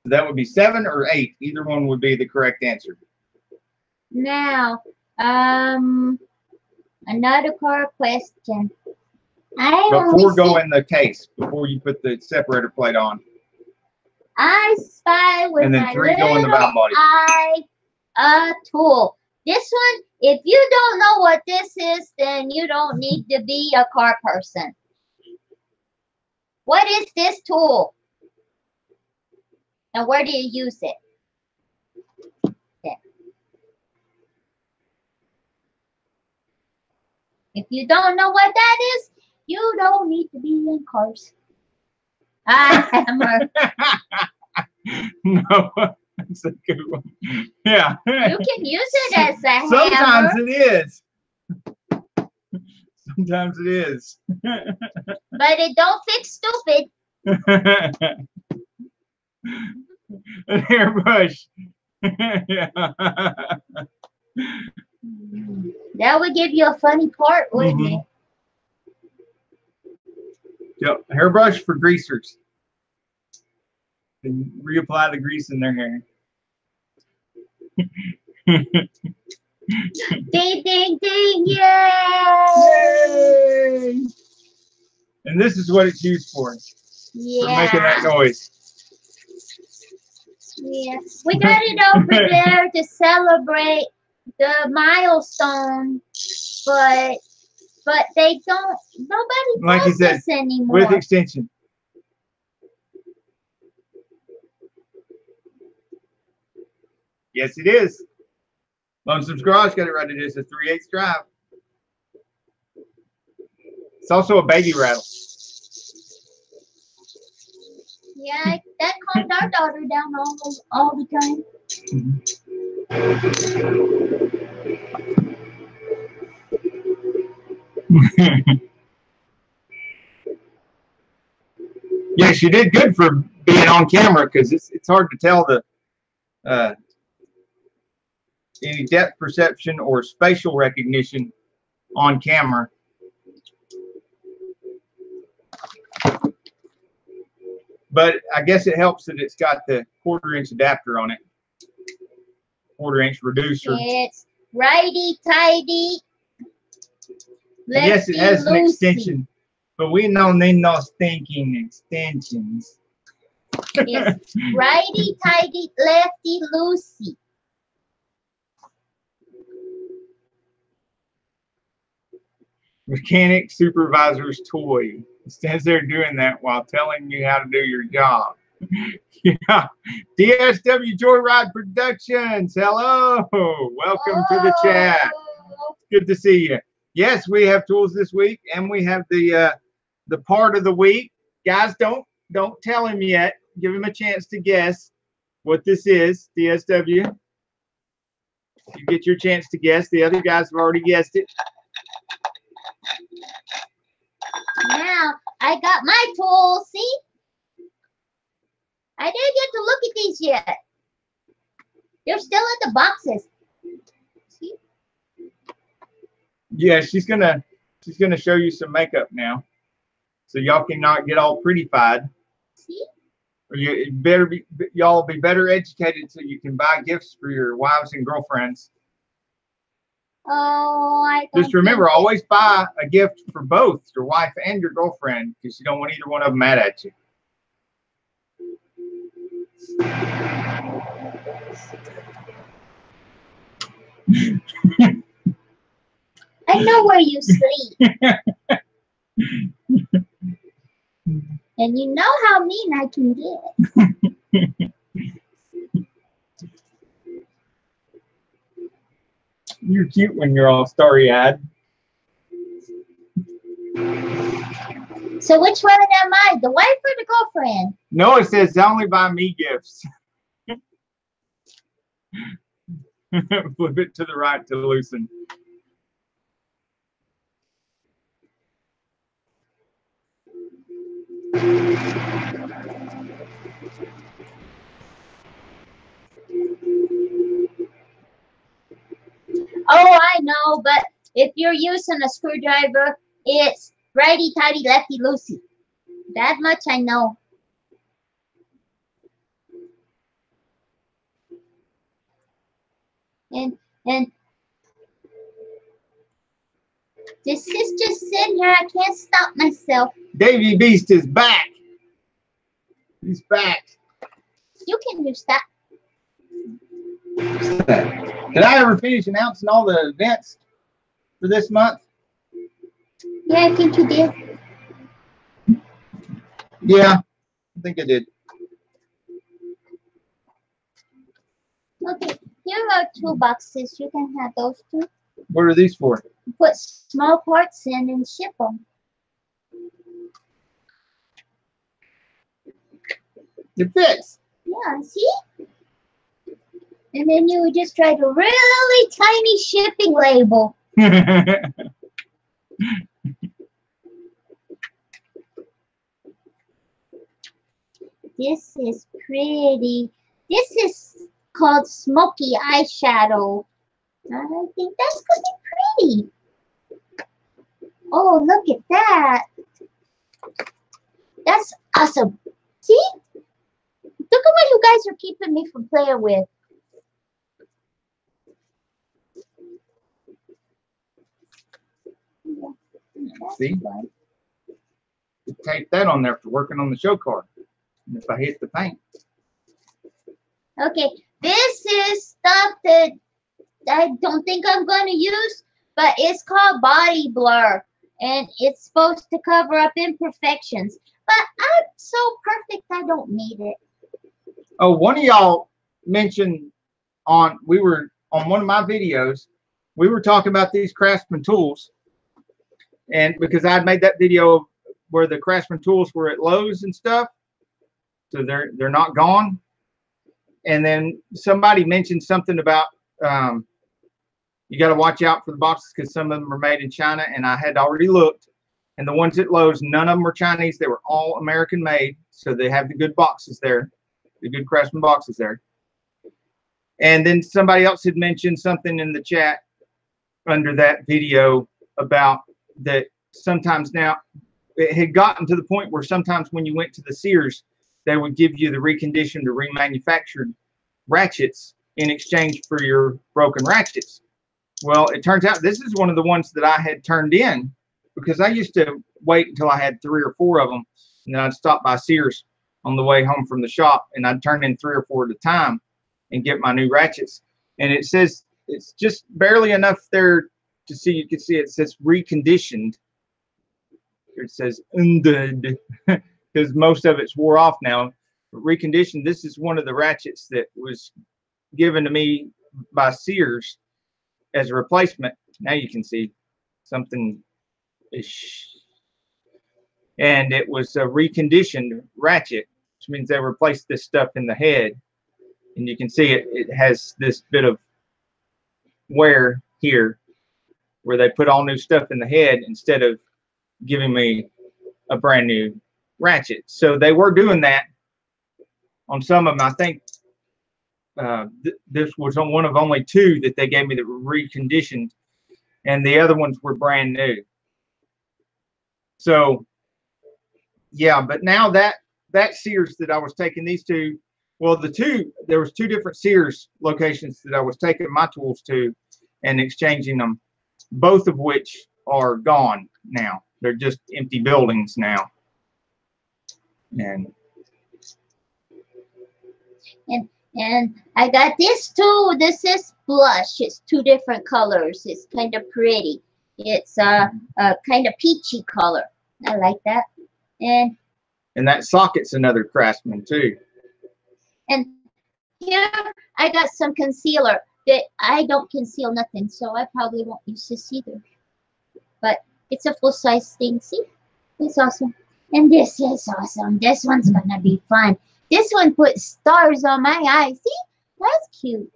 Speaker 1: That would be 7 or 8. Either one would be the correct answer.
Speaker 2: Now, another car question.
Speaker 1: Before go in the case, before you put the separator plate on.
Speaker 2: I spy with
Speaker 1: and then
Speaker 2: my
Speaker 1: 3 go in the valve body.
Speaker 2: eye a tool. This one, if you don't know what this is, then you don't need to be a car person. What is this tool? And where do you use it? There. If you don't know what that is, you don't need to be in cars. A hammer.
Speaker 1: No, that's a good one. Yeah.
Speaker 2: You can use it as a
Speaker 1: Sometimes
Speaker 2: hammer.
Speaker 1: it is. Sometimes it is.
Speaker 2: But it don't fix stupid.
Speaker 1: An hairbrush. Yeah.
Speaker 2: That would give you a funny part, wouldn't it?
Speaker 1: Yep, hairbrush for greasers. And reapply the grease in their hair.
Speaker 2: Ding, ding, ding, yay!
Speaker 1: And this is what it's used for.
Speaker 2: Yeah.
Speaker 1: For making that noise.
Speaker 2: Yeah. We got it over there to celebrate the milestone, but they don't, nobody
Speaker 1: Like you
Speaker 2: does
Speaker 1: said,
Speaker 2: this anymore.
Speaker 1: with extension. Yes, it is. Lonesome's Garage got it right. It is a 3/8 drive. It's also a baby rattle.
Speaker 2: Yeah, that calmed our daughter down all the time.
Speaker 1: Yes, you did good for being on camera because it's hard to tell the any depth perception or spatial recognition on camera. But I guess it helps that it's got the 1/4-inch adapter on it. 1/4-inch reducer.
Speaker 2: It's righty tighty.
Speaker 1: Yes, it has an extension, but we don't need no stinking extensions.
Speaker 2: It's righty tighty, lefty loosey.
Speaker 1: Mechanic supervisor's toy. It stands there doing that while telling you how to do your job. Yeah. DSW Joyride Productions. Hello. Welcome to the chat. Good to see you. Yes, we have tools this week, and we have the part of the week. Guys, don't tell him yet. Give him a chance to guess what this is. DSW. You get your chance to guess. The other guys have already guessed it.
Speaker 2: Now, I got my tools, see? I didn't get to look at these yet. They're still in the boxes. See?
Speaker 1: Yeah, she's gonna show you some makeup now, so y'all cannot get all prettified.
Speaker 2: See?
Speaker 1: Or y'all be better educated so you can buy gifts for your wives and girlfriends.
Speaker 2: Oh, I don't
Speaker 1: Just remember, always buy a gift for both your wife and your girlfriend, because you don't want either one of them mad at you.
Speaker 2: I know where you sleep. And you know how mean I can get.
Speaker 1: You're cute when you're all starry-eyed.
Speaker 2: So which one am I, the wife or the girlfriend?
Speaker 1: No, it says only buy me gifts. Flip it to the right to loosen.
Speaker 2: Oh, I know, but if you're using a screwdriver, it's righty-tighty, lefty-loosey. That much I know. And this is just sitting here. I can't stop myself.
Speaker 1: Davy Beast is back. He's back.
Speaker 2: You can use that.
Speaker 1: Did I ever finish announcing all the events for this month?
Speaker 2: Yeah, I think you did.
Speaker 1: Yeah, I think I did.
Speaker 2: Okay, here are 2 boxes. You can have those 2.
Speaker 1: What are these for?
Speaker 2: Put small parts in and ship them.
Speaker 1: It fits.
Speaker 2: Yeah, see? And then you would just write a really tiny shipping label. This is pretty. This is called smoky eyeshadow. I think that's gonna be pretty. Oh, look at that. That's awesome. See? Look at what you guys are keeping me from playing with.
Speaker 1: See? You tape that on there for working on the show car. And if I hit the paint.
Speaker 2: Okay, this is stuff that I don't think I'm going to use, but it's called body blur. And it's supposed to cover up imperfections. But I'm so perfect, I don't need it.
Speaker 1: Oh, one of y'all mentioned we were on one of my videos, we were talking about these Craftsman tools. And because I'd made that video where the Craftsman tools were at Lowe's and stuff, so they're not gone. And then somebody mentioned something about you got to watch out for the boxes because some of them are made in China, and I had already looked, and the ones at Lowe's, none of them were Chinese. They were all American made, so they have the good boxes there, the good Craftsman boxes there. And then somebody else had mentioned something in the chat under that video about that sometimes now it had gotten to the point where sometimes when you went to the Sears, they would give you the reconditioned or remanufactured ratchets in exchange for your broken ratchets. Well, it turns out this is one of the ones that I had turned in because I used to wait until I had 3 or 4 of them, and then I'd stop by Sears on the way home from the shop, and I'd turn in 3 or 4 at a time and get my new ratchets. And it says it's just barely enough there to see. You can see it says reconditioned. It says undid because most of it's wore off now. But reconditioned. This is one of the ratchets that was given to me by Sears as a replacement. Now you can see something ish, and it was a reconditioned ratchet, which means they replaced this stuff in the head, and you can see it has this bit of wear here where they put all new stuff in the head instead of giving me a brand new ratchet. So they were doing that on some of them. I think this was on one of only 2 that they gave me that were reconditioned. and the other ones were brand new. So yeah, but now that Sears that I was taking these to, well, there was two different Sears locations that I was taking my tools to and exchanging them, both of which are gone now. They're just empty buildings now.
Speaker 2: And I got this too. This is blush. It's two different colors. It's kind of pretty. It's a kind of peachy color. I like that. And
Speaker 1: that socket's another Craftsman too.
Speaker 2: And here I got some concealer that I don't conceal nothing, so I probably won't use this either. But it's a full-size thing. See? It's awesome. And this is awesome. This one's gonna be fun. This one puts stars on my eyes. See? That's cute.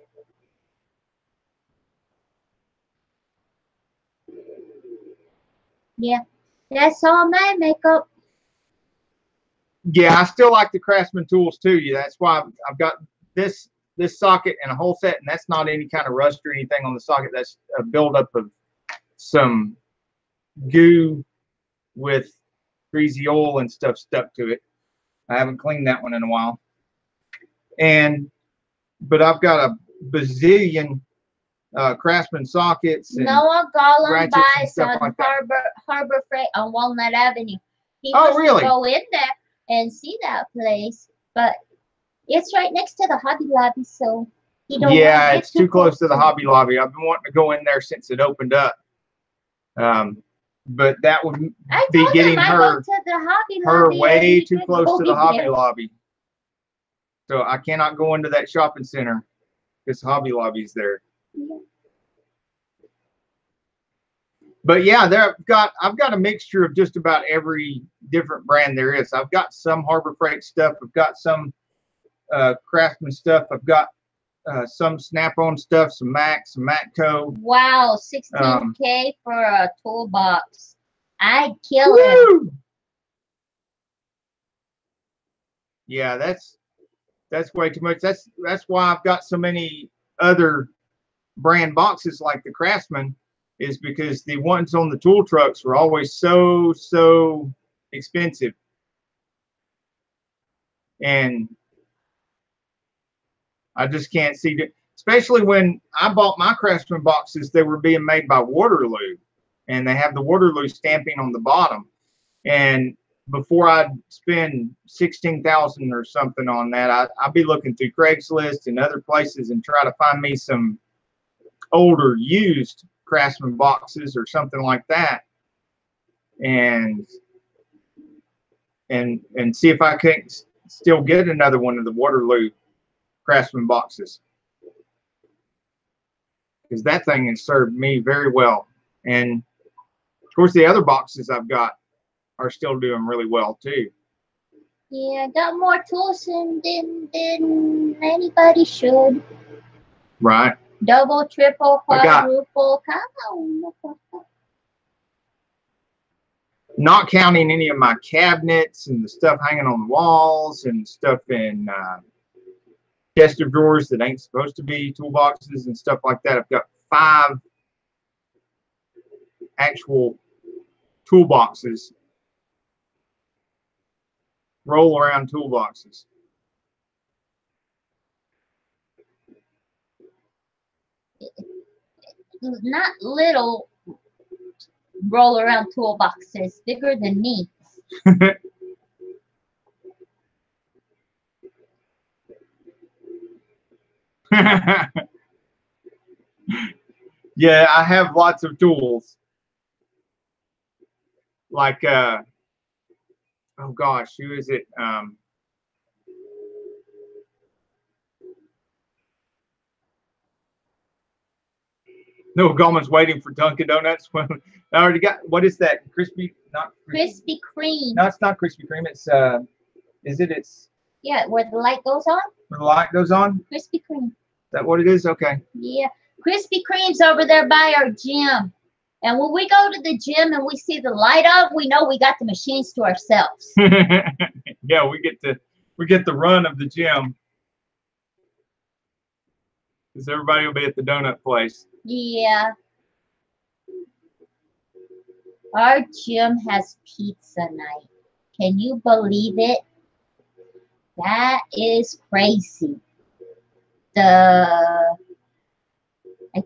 Speaker 2: Yeah. That's all my makeup.
Speaker 1: Yeah, I still like the Craftsman tools too. Yeah, that's why I've got this socket and a whole set, and that's not any kind of rust or anything on the socket. That's a buildup of some goo with greasy oil and stuff stuck to it. I haven't cleaned that one in a while. But I've got a bazillion Craftsman sockets and
Speaker 2: Noah Gollum
Speaker 1: buys
Speaker 2: buys on
Speaker 1: like
Speaker 2: Harbor Freight on Walnut Avenue. He
Speaker 1: wants
Speaker 2: to go in there and see that place, but it's right next to the Hobby Lobby, so you don't.
Speaker 1: Yeah, it's too close to the Hobby Lobby. I've been wanting to go in there since it opened up. But that would be getting her way too close to the Hobby Lobby. So I cannot go into that shopping center because Hobby Lobby's there. Yeah. But yeah, I've got a mixture of just about every different brand there is. I've got some Harbor Freight stuff. I've got some Craftsman stuff. I've got some Snap-on stuff, some Mac, some Matco.
Speaker 2: Wow, $16K for a toolbox. I'd kill it.
Speaker 1: Yeah, that's way too much. That's why I've got so many other brand boxes like the Craftsman, is because the ones on the tool trucks were always so expensive. And I just can't see it, especially when I bought my Craftsman boxes. They were being made by Waterloo, and they have the Waterloo stamping on the bottom. And before I'd spend $16,000 or something on that, I'd be looking through Craigslist and other places and try to find me some older used Craftsman boxes or something like that, and see if I can still get another one of the Waterloo Craftsman boxes, because that thing has served me very well. And of course the other boxes I've got are still doing really well too.
Speaker 2: Yeah, got more tools than anybody should.
Speaker 1: Right.
Speaker 2: Double, triple, quadruple.
Speaker 1: Not counting any of my cabinets and the stuff hanging on the walls and stuff in chest of drawers that ain't supposed to be toolboxes and stuff like that. I've got 5 actual toolboxes, roll around toolboxes.
Speaker 2: Not little roll around toolboxes, bigger than me.
Speaker 1: Yeah, I have lots of tools. Like oh gosh, who is it? No, Goldman's waiting for Dunkin' Donuts. I already got, what is that? Krispy
Speaker 2: Kreme.
Speaker 1: No, it's not Krispy Kreme. It's it's
Speaker 2: yeah, where the light goes on.
Speaker 1: Where the light goes on.
Speaker 2: Krispy Kreme.
Speaker 1: Is that what it is? Okay.
Speaker 2: Yeah, Krispy Kreme's over there by our gym, and when we go to the gym and we see the light up, we know we got the machines to ourselves.
Speaker 1: Yeah, we get the run of the gym, because everybody will be at the donut place.
Speaker 2: Yeah. Our gym has pizza night. Can you believe it? That is crazy. I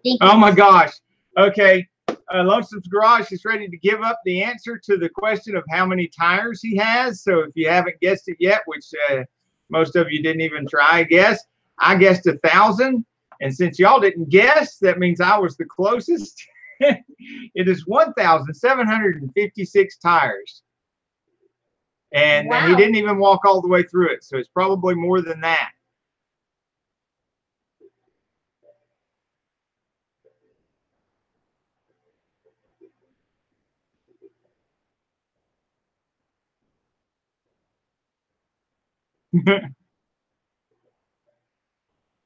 Speaker 2: think.
Speaker 1: Oh my gosh. Okay. Lonesome's Garage is ready to give up the answer to the question of how many tires he has. So if you haven't guessed it yet, which most of you didn't even try, I guessed 1,000. And since y'all didn't guess, that means I was the closest. It is 1,756 tires. And
Speaker 2: Wow.
Speaker 1: he didn't even walk all the way through it. So it's probably more than that.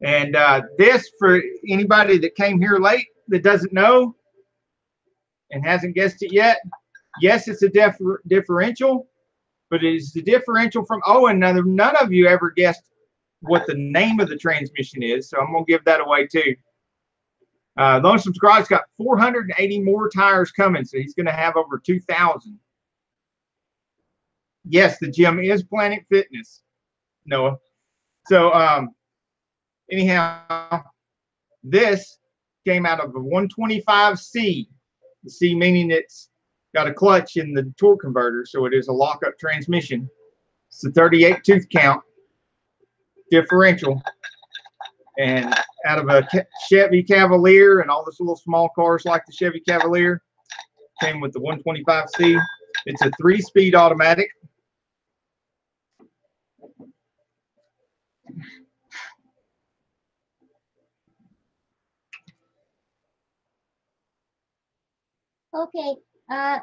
Speaker 1: And this, for anybody that came here late that doesn't know and hasn't guessed it yet, yes, it's a differential, but it is the differential from, and none of you ever guessed what the name of the transmission is, so I'm going to give that away too. Lonesome's Garage got 480 more tires coming, so he's going to have over 2,000. Yes, the gym is Planet Fitness, Noah. So, anyhow, this came out of a 125C. The C meaning it's got a clutch in the torque converter, so it is a lockup transmission. It's a 38 tooth count differential, and out of a Chevy Cavalier and all those little small cars like the Chevy Cavalier, came with the 125C. It's a 3-speed automatic.
Speaker 2: Okay,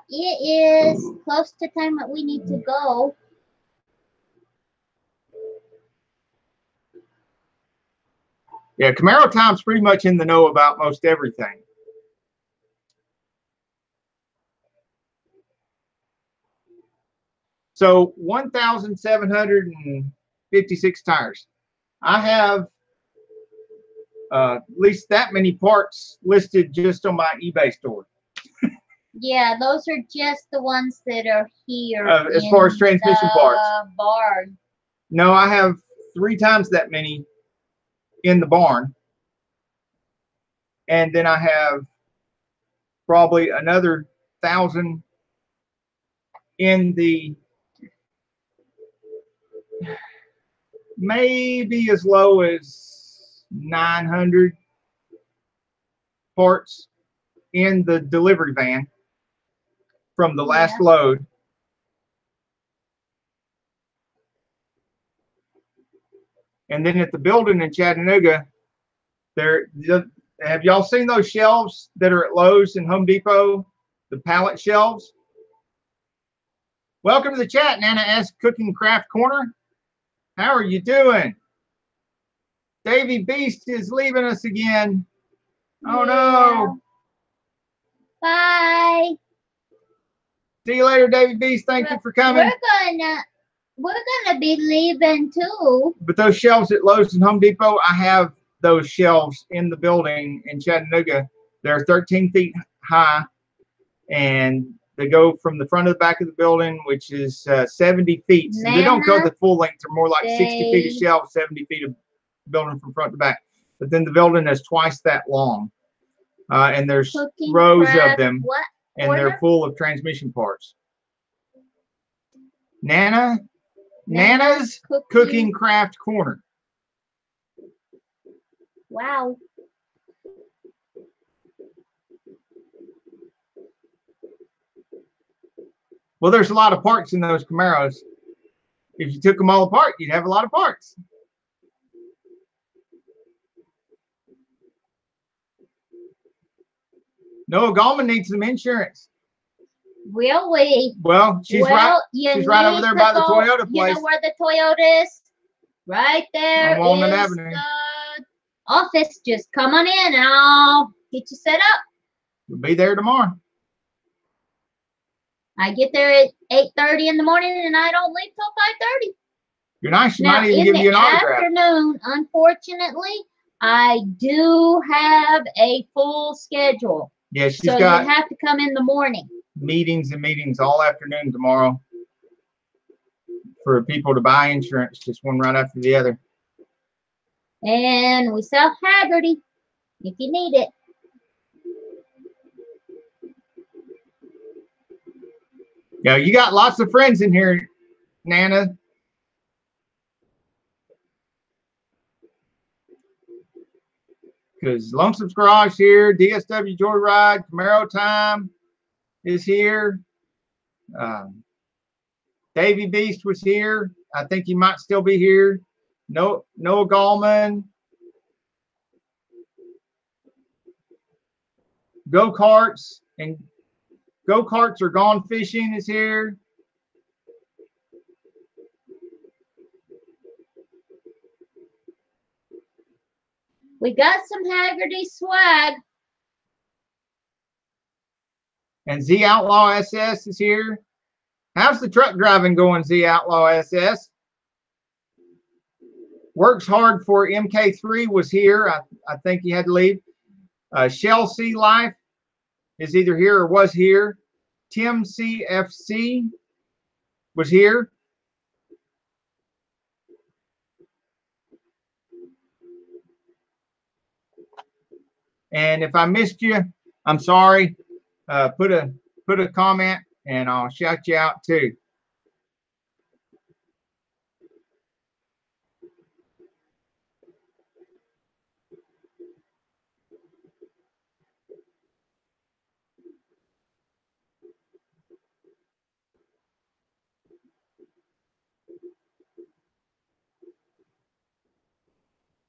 Speaker 2: it is close to time that we need to go.
Speaker 1: Yeah, Camaro Time's pretty much in the know about most everything. So 1,756 tires. I have at least that many parts listed just on my eBay store.
Speaker 2: Yeah, those are just the ones that are here.
Speaker 1: As far as transmission parts.
Speaker 2: Barn.
Speaker 1: No, I have 3 times that many in the barn. And then I have probably another 1,000 in the, maybe as low as 900 parts in the delivery van from the last load. And then at the building in Chattanooga, have y'all seen those shelves that are at Lowe's and Home Depot, the pallet shelves? Welcome to the chat, Nana S. Cooking Craft Corner. How are you doing? Davy Beast is leaving us again. Oh no.
Speaker 2: Bye.
Speaker 1: See you later, Davy Beast. Thank you for coming.
Speaker 2: We're gonna be leaving too.
Speaker 1: But those shelves at Lowe's and Home Depot, I have those shelves in the building in Chattanooga. They're 13 feet high, and they go from the front to the back of the building, which is 70 feet. So they don't go the full length. They're more like 60 feet of shelf, 70 feet of building from front to back. But then the building is twice that long. And there's rows of them, and they're full of transmission parts. Nana's Cooking Craft Corner.
Speaker 2: Wow.
Speaker 1: Well, there's a lot of parts in those Camaros. If you took them all apart, you'd have a lot of parts. Noah Gallman needs some insurance.
Speaker 2: Will we?
Speaker 1: Well, she's right over there by the Toyota place.
Speaker 2: You know where the Toyota is? Right there is the office. Just come on in and I'll get you set up.
Speaker 1: We'll be there tomorrow.
Speaker 2: I get there at 8:30 in the morning and I don't leave till 5:30.
Speaker 1: You're nice. She might even give you an autograph.
Speaker 2: In the afternoon, unfortunately, I do have a full schedule.
Speaker 1: Yeah, you
Speaker 2: have to come in the morning.
Speaker 1: meetings and meetings all afternoon tomorrow for people to buy insurance, just one right after the other.
Speaker 2: And we sell Haggerty if you need it.
Speaker 1: Yeah, you got lots of friends in here, Nana. Because Lonesome's Garage here, DSW Joyride, Camaro Time is here. Davy Beast was here. I think he might still be here. Noah Gallman. Go-karts and Go-karts are gone fishing is here.
Speaker 2: We got some Haggerty swag.
Speaker 1: And Z Outlaw SS is here. How's the truck driving going, Z Outlaw SS? Works hard for MK3 was here. I think he had to leave. Shell Sea Life is either here or was here. Tim CFC was here. And if I missed you, I'm sorry. Put a comment and I'll shout you out too.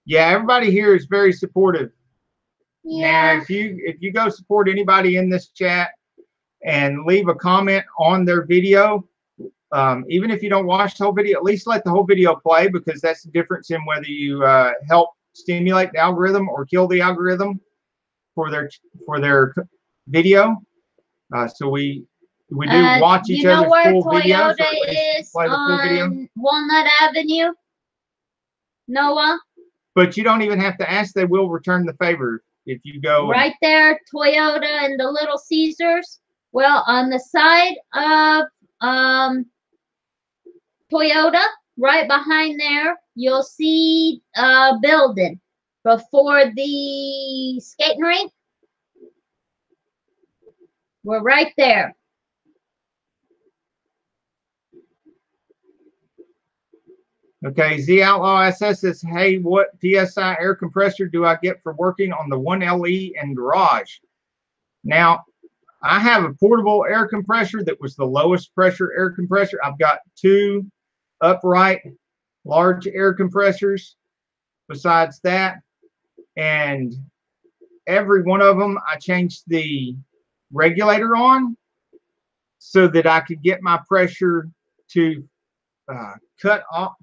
Speaker 1: Yeah, everybody here is very supportive.
Speaker 2: Yeah.
Speaker 1: Now, if you go support anybody in this chat and leave a comment on their video, even if you don't watch the whole video, at least let the whole video play, because that's the difference in whether you help stimulate the algorithm or kill the algorithm for their video. So we do watch each other's full video. So
Speaker 2: is play the full video. Walnut Avenue, Noah.
Speaker 1: But you don't even have to ask; they will return the favor if you go
Speaker 2: right there. Toyota and the Little Caesars. Well, on the side of Toyota, right behind there, you'll see a building before the skating rink. We're right there.
Speaker 1: Okay, Z Outlaw SS says, hey, what PSI air compressor do I get for working on the 1LE and garage? Now, I have a portable air compressor that was the lowest pressure air compressor. I've got 2 upright large air compressors besides that. And every one of them, I changed the regulator on so that I could get my pressure to cut on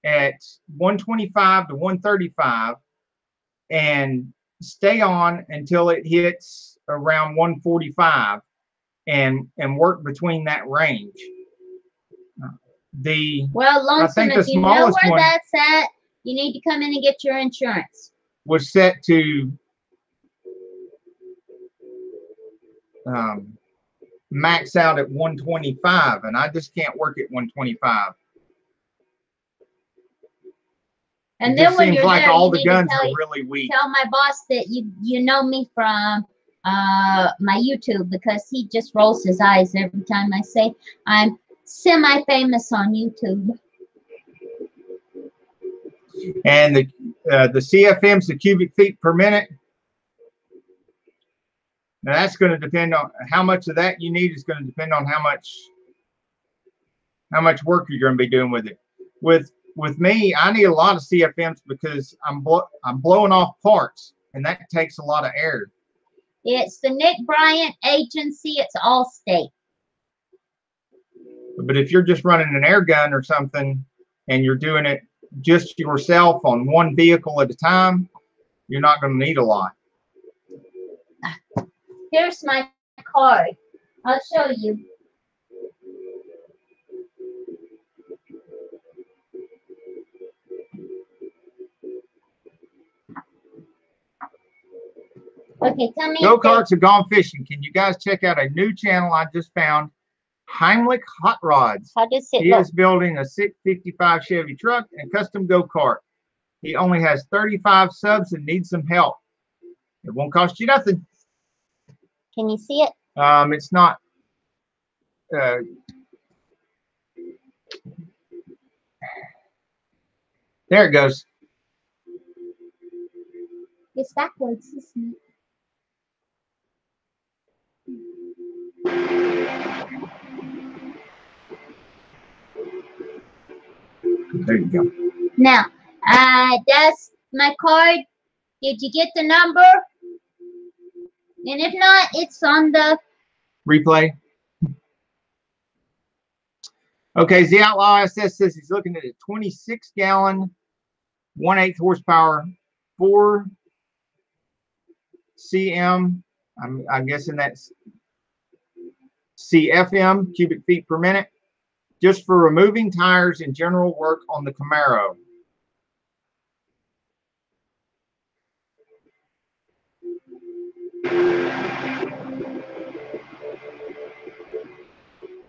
Speaker 1: at 125 to 135 and stay on until it hits around 145 and work between that range.
Speaker 2: Well, Lonesome, if you know where that's at, you need to come in and get your insurance.
Speaker 1: Was set to max out at 125, and I just can't work at 125.
Speaker 2: And then when you're
Speaker 1: like
Speaker 2: there,
Speaker 1: all the guns are really weak.
Speaker 2: Tell my boss that you know me from my YouTube, because he just rolls his eyes every time I say I'm semi-famous on YouTube.
Speaker 1: And the CFM's the cubic feet per minute. Now that's going to depend on how much of that you need. Is going to depend on how much work you're going to be doing with it. With me, I need a lot of CFMs because I'm blowing off parts, and that takes a lot of air.
Speaker 2: It's the Nick Bryant Agency. It's Allstate.
Speaker 1: But if you're just running an air gun or something, and you're doing it just yourself on one vehicle at a time, you're not going to need a lot.
Speaker 2: Here's my card. I'll show you. Okay, Okay, tell me.
Speaker 1: Go-karts have gone fishing. Can you guys check out a new channel I just found? Heimlich Hotrods.
Speaker 2: How does it
Speaker 1: He
Speaker 2: look?
Speaker 1: is building a 655 Chevy truck and custom go-kart. He only has 35 subs and needs some help. It won't cost you nothing.
Speaker 2: Can you see it?
Speaker 1: It's not. There it goes.
Speaker 2: It's backwards, isn't it?
Speaker 1: There you go.
Speaker 2: Now, that's my card. Did you get the number? And if not, it's on the
Speaker 1: Replay. Okay, the Outlaw SS says he's looking at a 26-gallon, 1/8 horsepower, 4 cm. I'm guessing that's CFM, cubic feet per minute, just for removing tires and general work on the Camaro.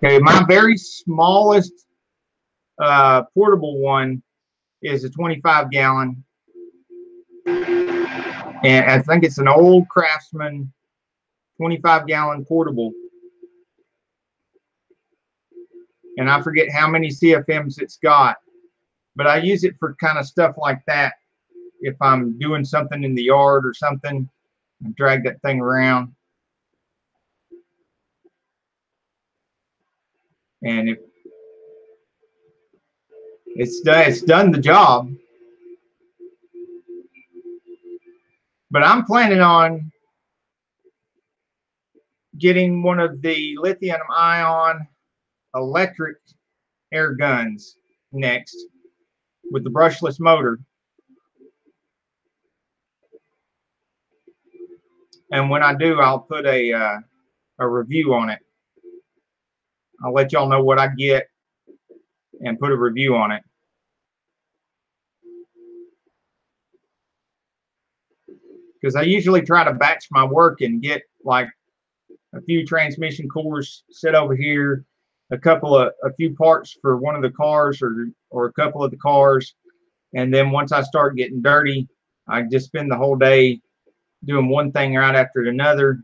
Speaker 1: Okay, my very smallest portable one is a 25-gallon, and I think it's an old Craftsman 25-gallon portable, and I forget how many CFMs it's got, but I use it for kind of stuff like that. If I'm doing something in the yard or something, I drag that thing around. And it's done the job. But I'm planning on getting one of the lithium-ion electric air guns next with the brushless motor. And when I do, I'll put a review on it. I'll let y'all know what I get and put a review on it. Because I usually try to batch my work and get like a few transmission cores set over here, a few parts for one of the cars or a couple of the cars, and then once I start getting dirty, I just spend the whole day doing one thing right after another.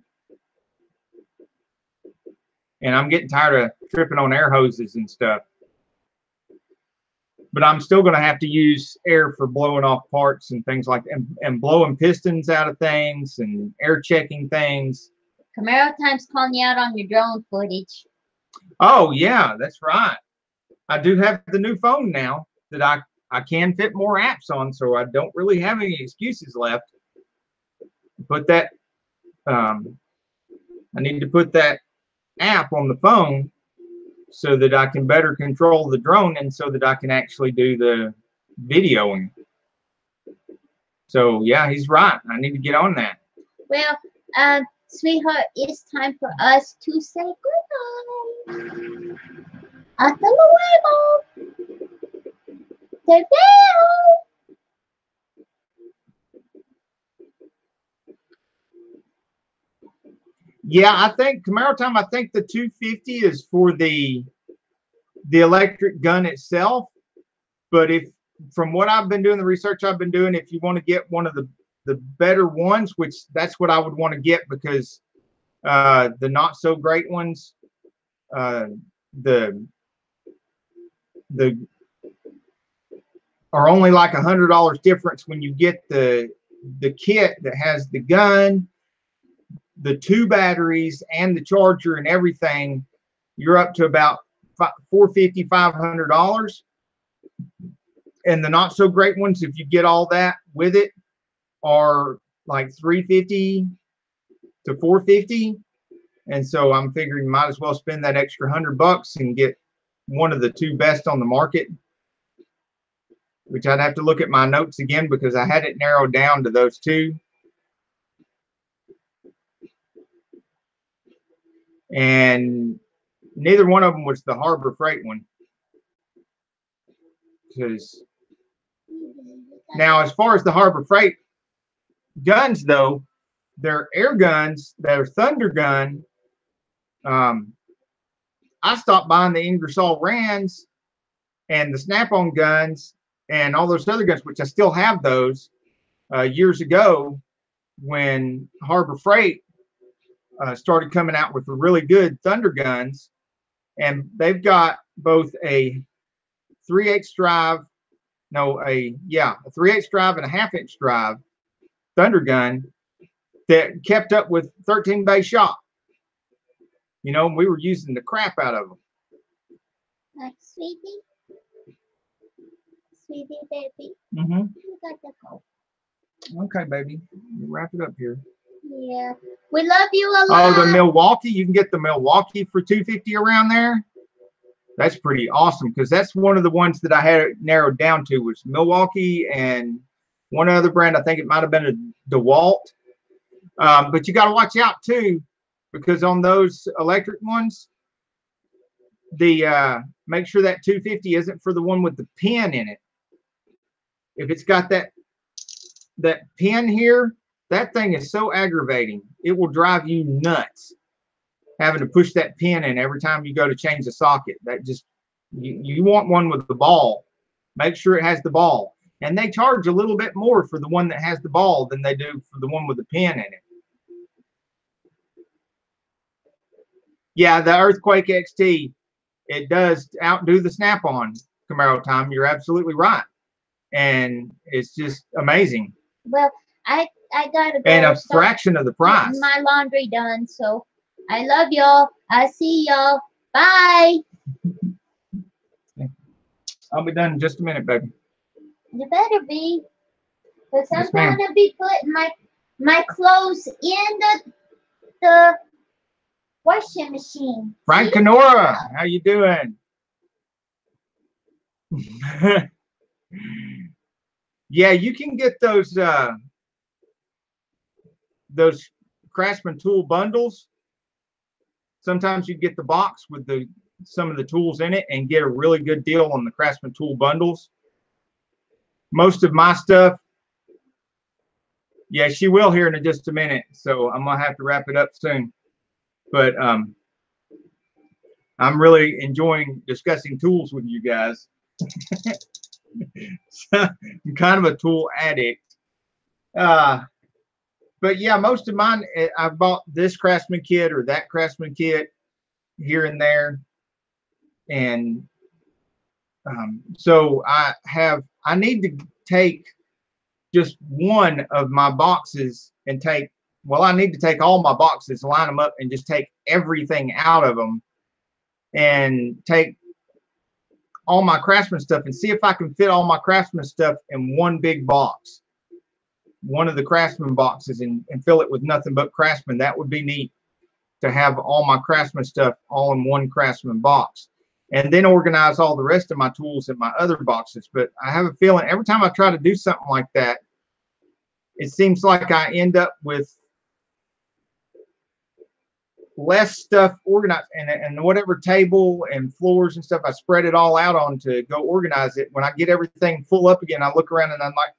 Speaker 1: And I'm getting tired of tripping on air hoses and stuff. But I'm still going to have to use air for blowing off parts and things like that, and blowing pistons out of things and air checking things.
Speaker 2: Camaro Time's calling you out on your drone footage.
Speaker 1: Oh, yeah, that's right. I do have the new phone now that I can fit more apps on, so I don't really have any excuses left. Put that, I need to put that app on the phone so that I can better control the drone and so that I can actually do the videoing. So yeah, he's right. I need to get on that. Well,
Speaker 2: Sweetheart, it's time for us to say goodbye. Hasta luego. Te veo.
Speaker 1: Yeah, I think Camaro Time, I think the 250 is for the electric gun itself. But if, from what I've been doing, the research I've been doing, if you want to get one of the better ones, which that's what I would want to get, because the not so great ones, the are only like $100 difference when you get the kit that has the gun, the 2 batteries, and the charger and everything. You're up to about $450, $500. And the not so great ones, if you get all that with it, are like $350 to $450. And so I'm figuring might as well spend that extra $100 and get one of the 2 best on the market, which I'd have to look at my notes again because I had it narrowed down to those 2. And neither one of them was the Harbor Freight one. Because now, as far as the Harbor Freight guns, though, their air guns, their Thunder gun. I stopped buying the Ingersoll Rands and the Snap-on guns and all those other guns, which I still have those, years ago when Harbor Freight started coming out with the really good Thunder guns. And they've got both a 3/8 drive, no, a 3/8 drive and a 1/2 inch drive Thunder gun that kept up with 13 bay shot. You know, we were using the crap out of them.
Speaker 2: Sweetie, sweetie baby. You got to go.
Speaker 1: Okay, baby. Wrap it up here.
Speaker 2: Yeah, we love you a lot.
Speaker 1: Oh, the Milwaukee. You can get the Milwaukee for $250 around there. That's pretty awesome, because that's one of the ones that I had it narrowed down to was Milwaukee and one other brand. I think it might have been a DeWalt. But you got to watch out too, because on those electric ones, the make sure that 250 isn't for the one with the pin in it. If it's got that pin here, that thing is so aggravating. It will drive you nuts having to push that pin in every time you go to change the socket. That just, you want one with the ball. Make sure it has the ball. And they charge a little bit more for the one that has the ball than they do for the one with the pin in it. Yeah, the Earthquake XT, it does outdo the Snap-on Camaro time. You're absolutely right. And it's just amazing.
Speaker 2: Well, I gotta go.
Speaker 1: And a fraction of the price.
Speaker 2: My laundry done, so I love y'all. I'll see y'all. Bye.
Speaker 1: I'll be done in just a minute, baby.
Speaker 2: You better be, because I'm gonna be putting my clothes in the washing machine.
Speaker 1: Frank Canora, how you doing? Yeah, you can get those Craftsman tool bundles. Sometimes you get the box with some of the tools in it and get a really good deal on the Craftsman tool bundles. Most of my stuff, yeah, she will here in just a minute, so I'm gonna have to wrap it up soon. But I'm really enjoying discussing tools with you guys. I'm kind of a tool addict. But yeah, most of mine, I've bought this Craftsman kit or that Craftsman kit here and there. And so I need to take just one of my boxes and I need to take all my boxes, line them up, and just take everything out of them and take all my Craftsman stuff and see if I can fit all my Craftsman stuff in one big box, one of the Craftsman boxes, and fill it with nothing but Craftsman. That would be neat to have all my Craftsman stuff all in one Craftsman box, and then organize all the rest of my tools in my other boxes. But I have a feeling every time I try to do something like that, it seems like I end up with less stuff organized, and whatever table and floors and stuff I spread it all out on to go organize it. When I get everything full up again, I look around and I'm like,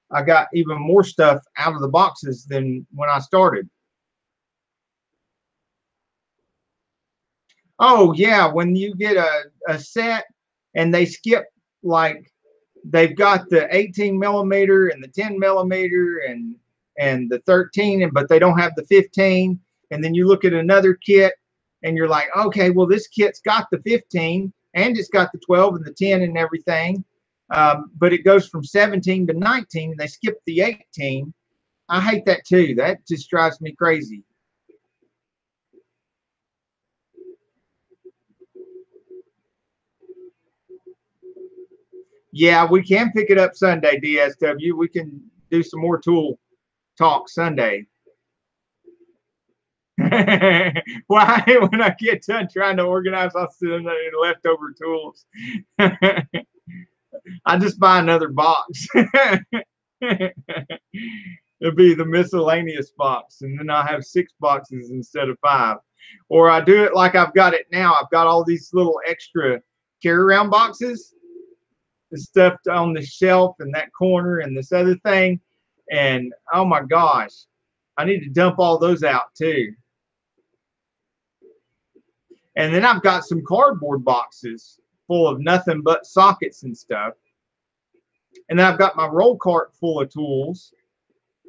Speaker 1: I got even more stuff out of the boxes than when I started. Oh yeah, when you get a set and they skip, like they've got the 18 millimeter and the 10 millimeter and the 13, but they don't have the 15. And then you look at another kit and you're like, okay, well, this kit's got the 15 and it's got the 12 and the 10 and everything. But it goes from 17 to 19 and they skip the 18. I hate that too. That just drives me crazy. Yeah, we can pick it up Sunday, DSW. We can do some more tool talk Sunday. Why? When I get done trying to organize, I'll send them the leftover tools. I just buy another box. It'll be the miscellaneous box, and then I'll have 6 boxes instead of 5. Or I do it like I've got it now. I've got all these little extra carry-around boxes, the stuff on the shelf and that corner and this other thing. And oh my gosh, I need to dump all those out too. And then I've got some cardboard boxes full of nothing but sockets and stuff. And then I've got my roll cart full of tools.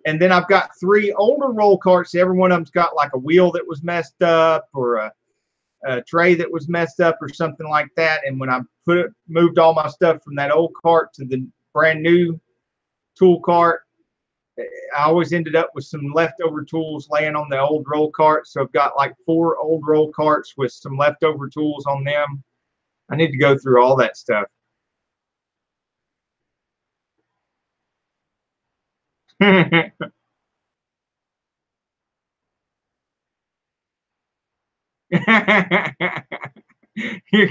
Speaker 1: And then I've got 3 older roll carts. Every one of them's got like a wheel that was messed up, or a tray that was messed up, or something like that. And when I moved all my stuff from that old cart to the brand new tool cart, I always ended up with some leftover tools laying on the old roll cart. So I've got like 4 old roll carts with some leftover tools on them. I need to go through all that stuff. Here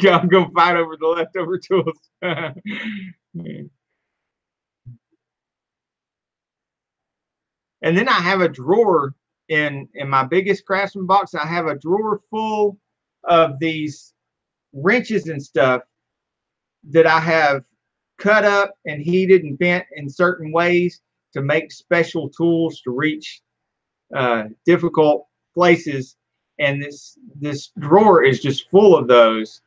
Speaker 1: go, I'm gonna fight over the leftover tools. And then I have a drawer in my biggest Craftsman box. I have a drawer full of these wrenches and stuff that I have cut up and heated and bent in certain ways to make special tools to reach difficult places. And this drawer is just full of those,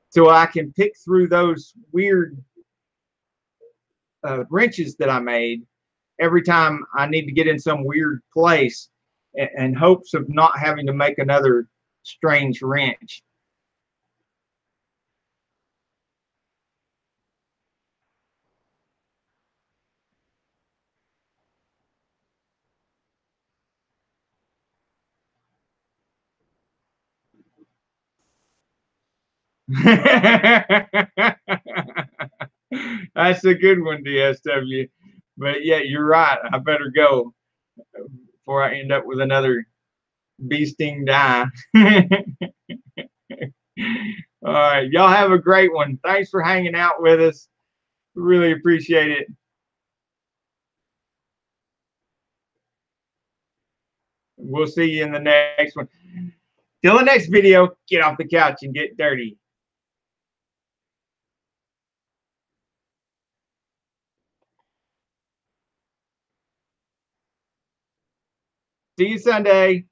Speaker 1: so I can pick through those weird wrenches that I made every time I need to get in some weird place, in hopes of not having to make another strange wrench. That's a good one, DSW. But yeah, you're right. I better go before I end up with another bee sting die. All right, y'all have a great one. Thanks for hanging out with us. Really appreciate it. We'll see you in the next one. Till the next video, get off the couch and get dirty. See you Sunday.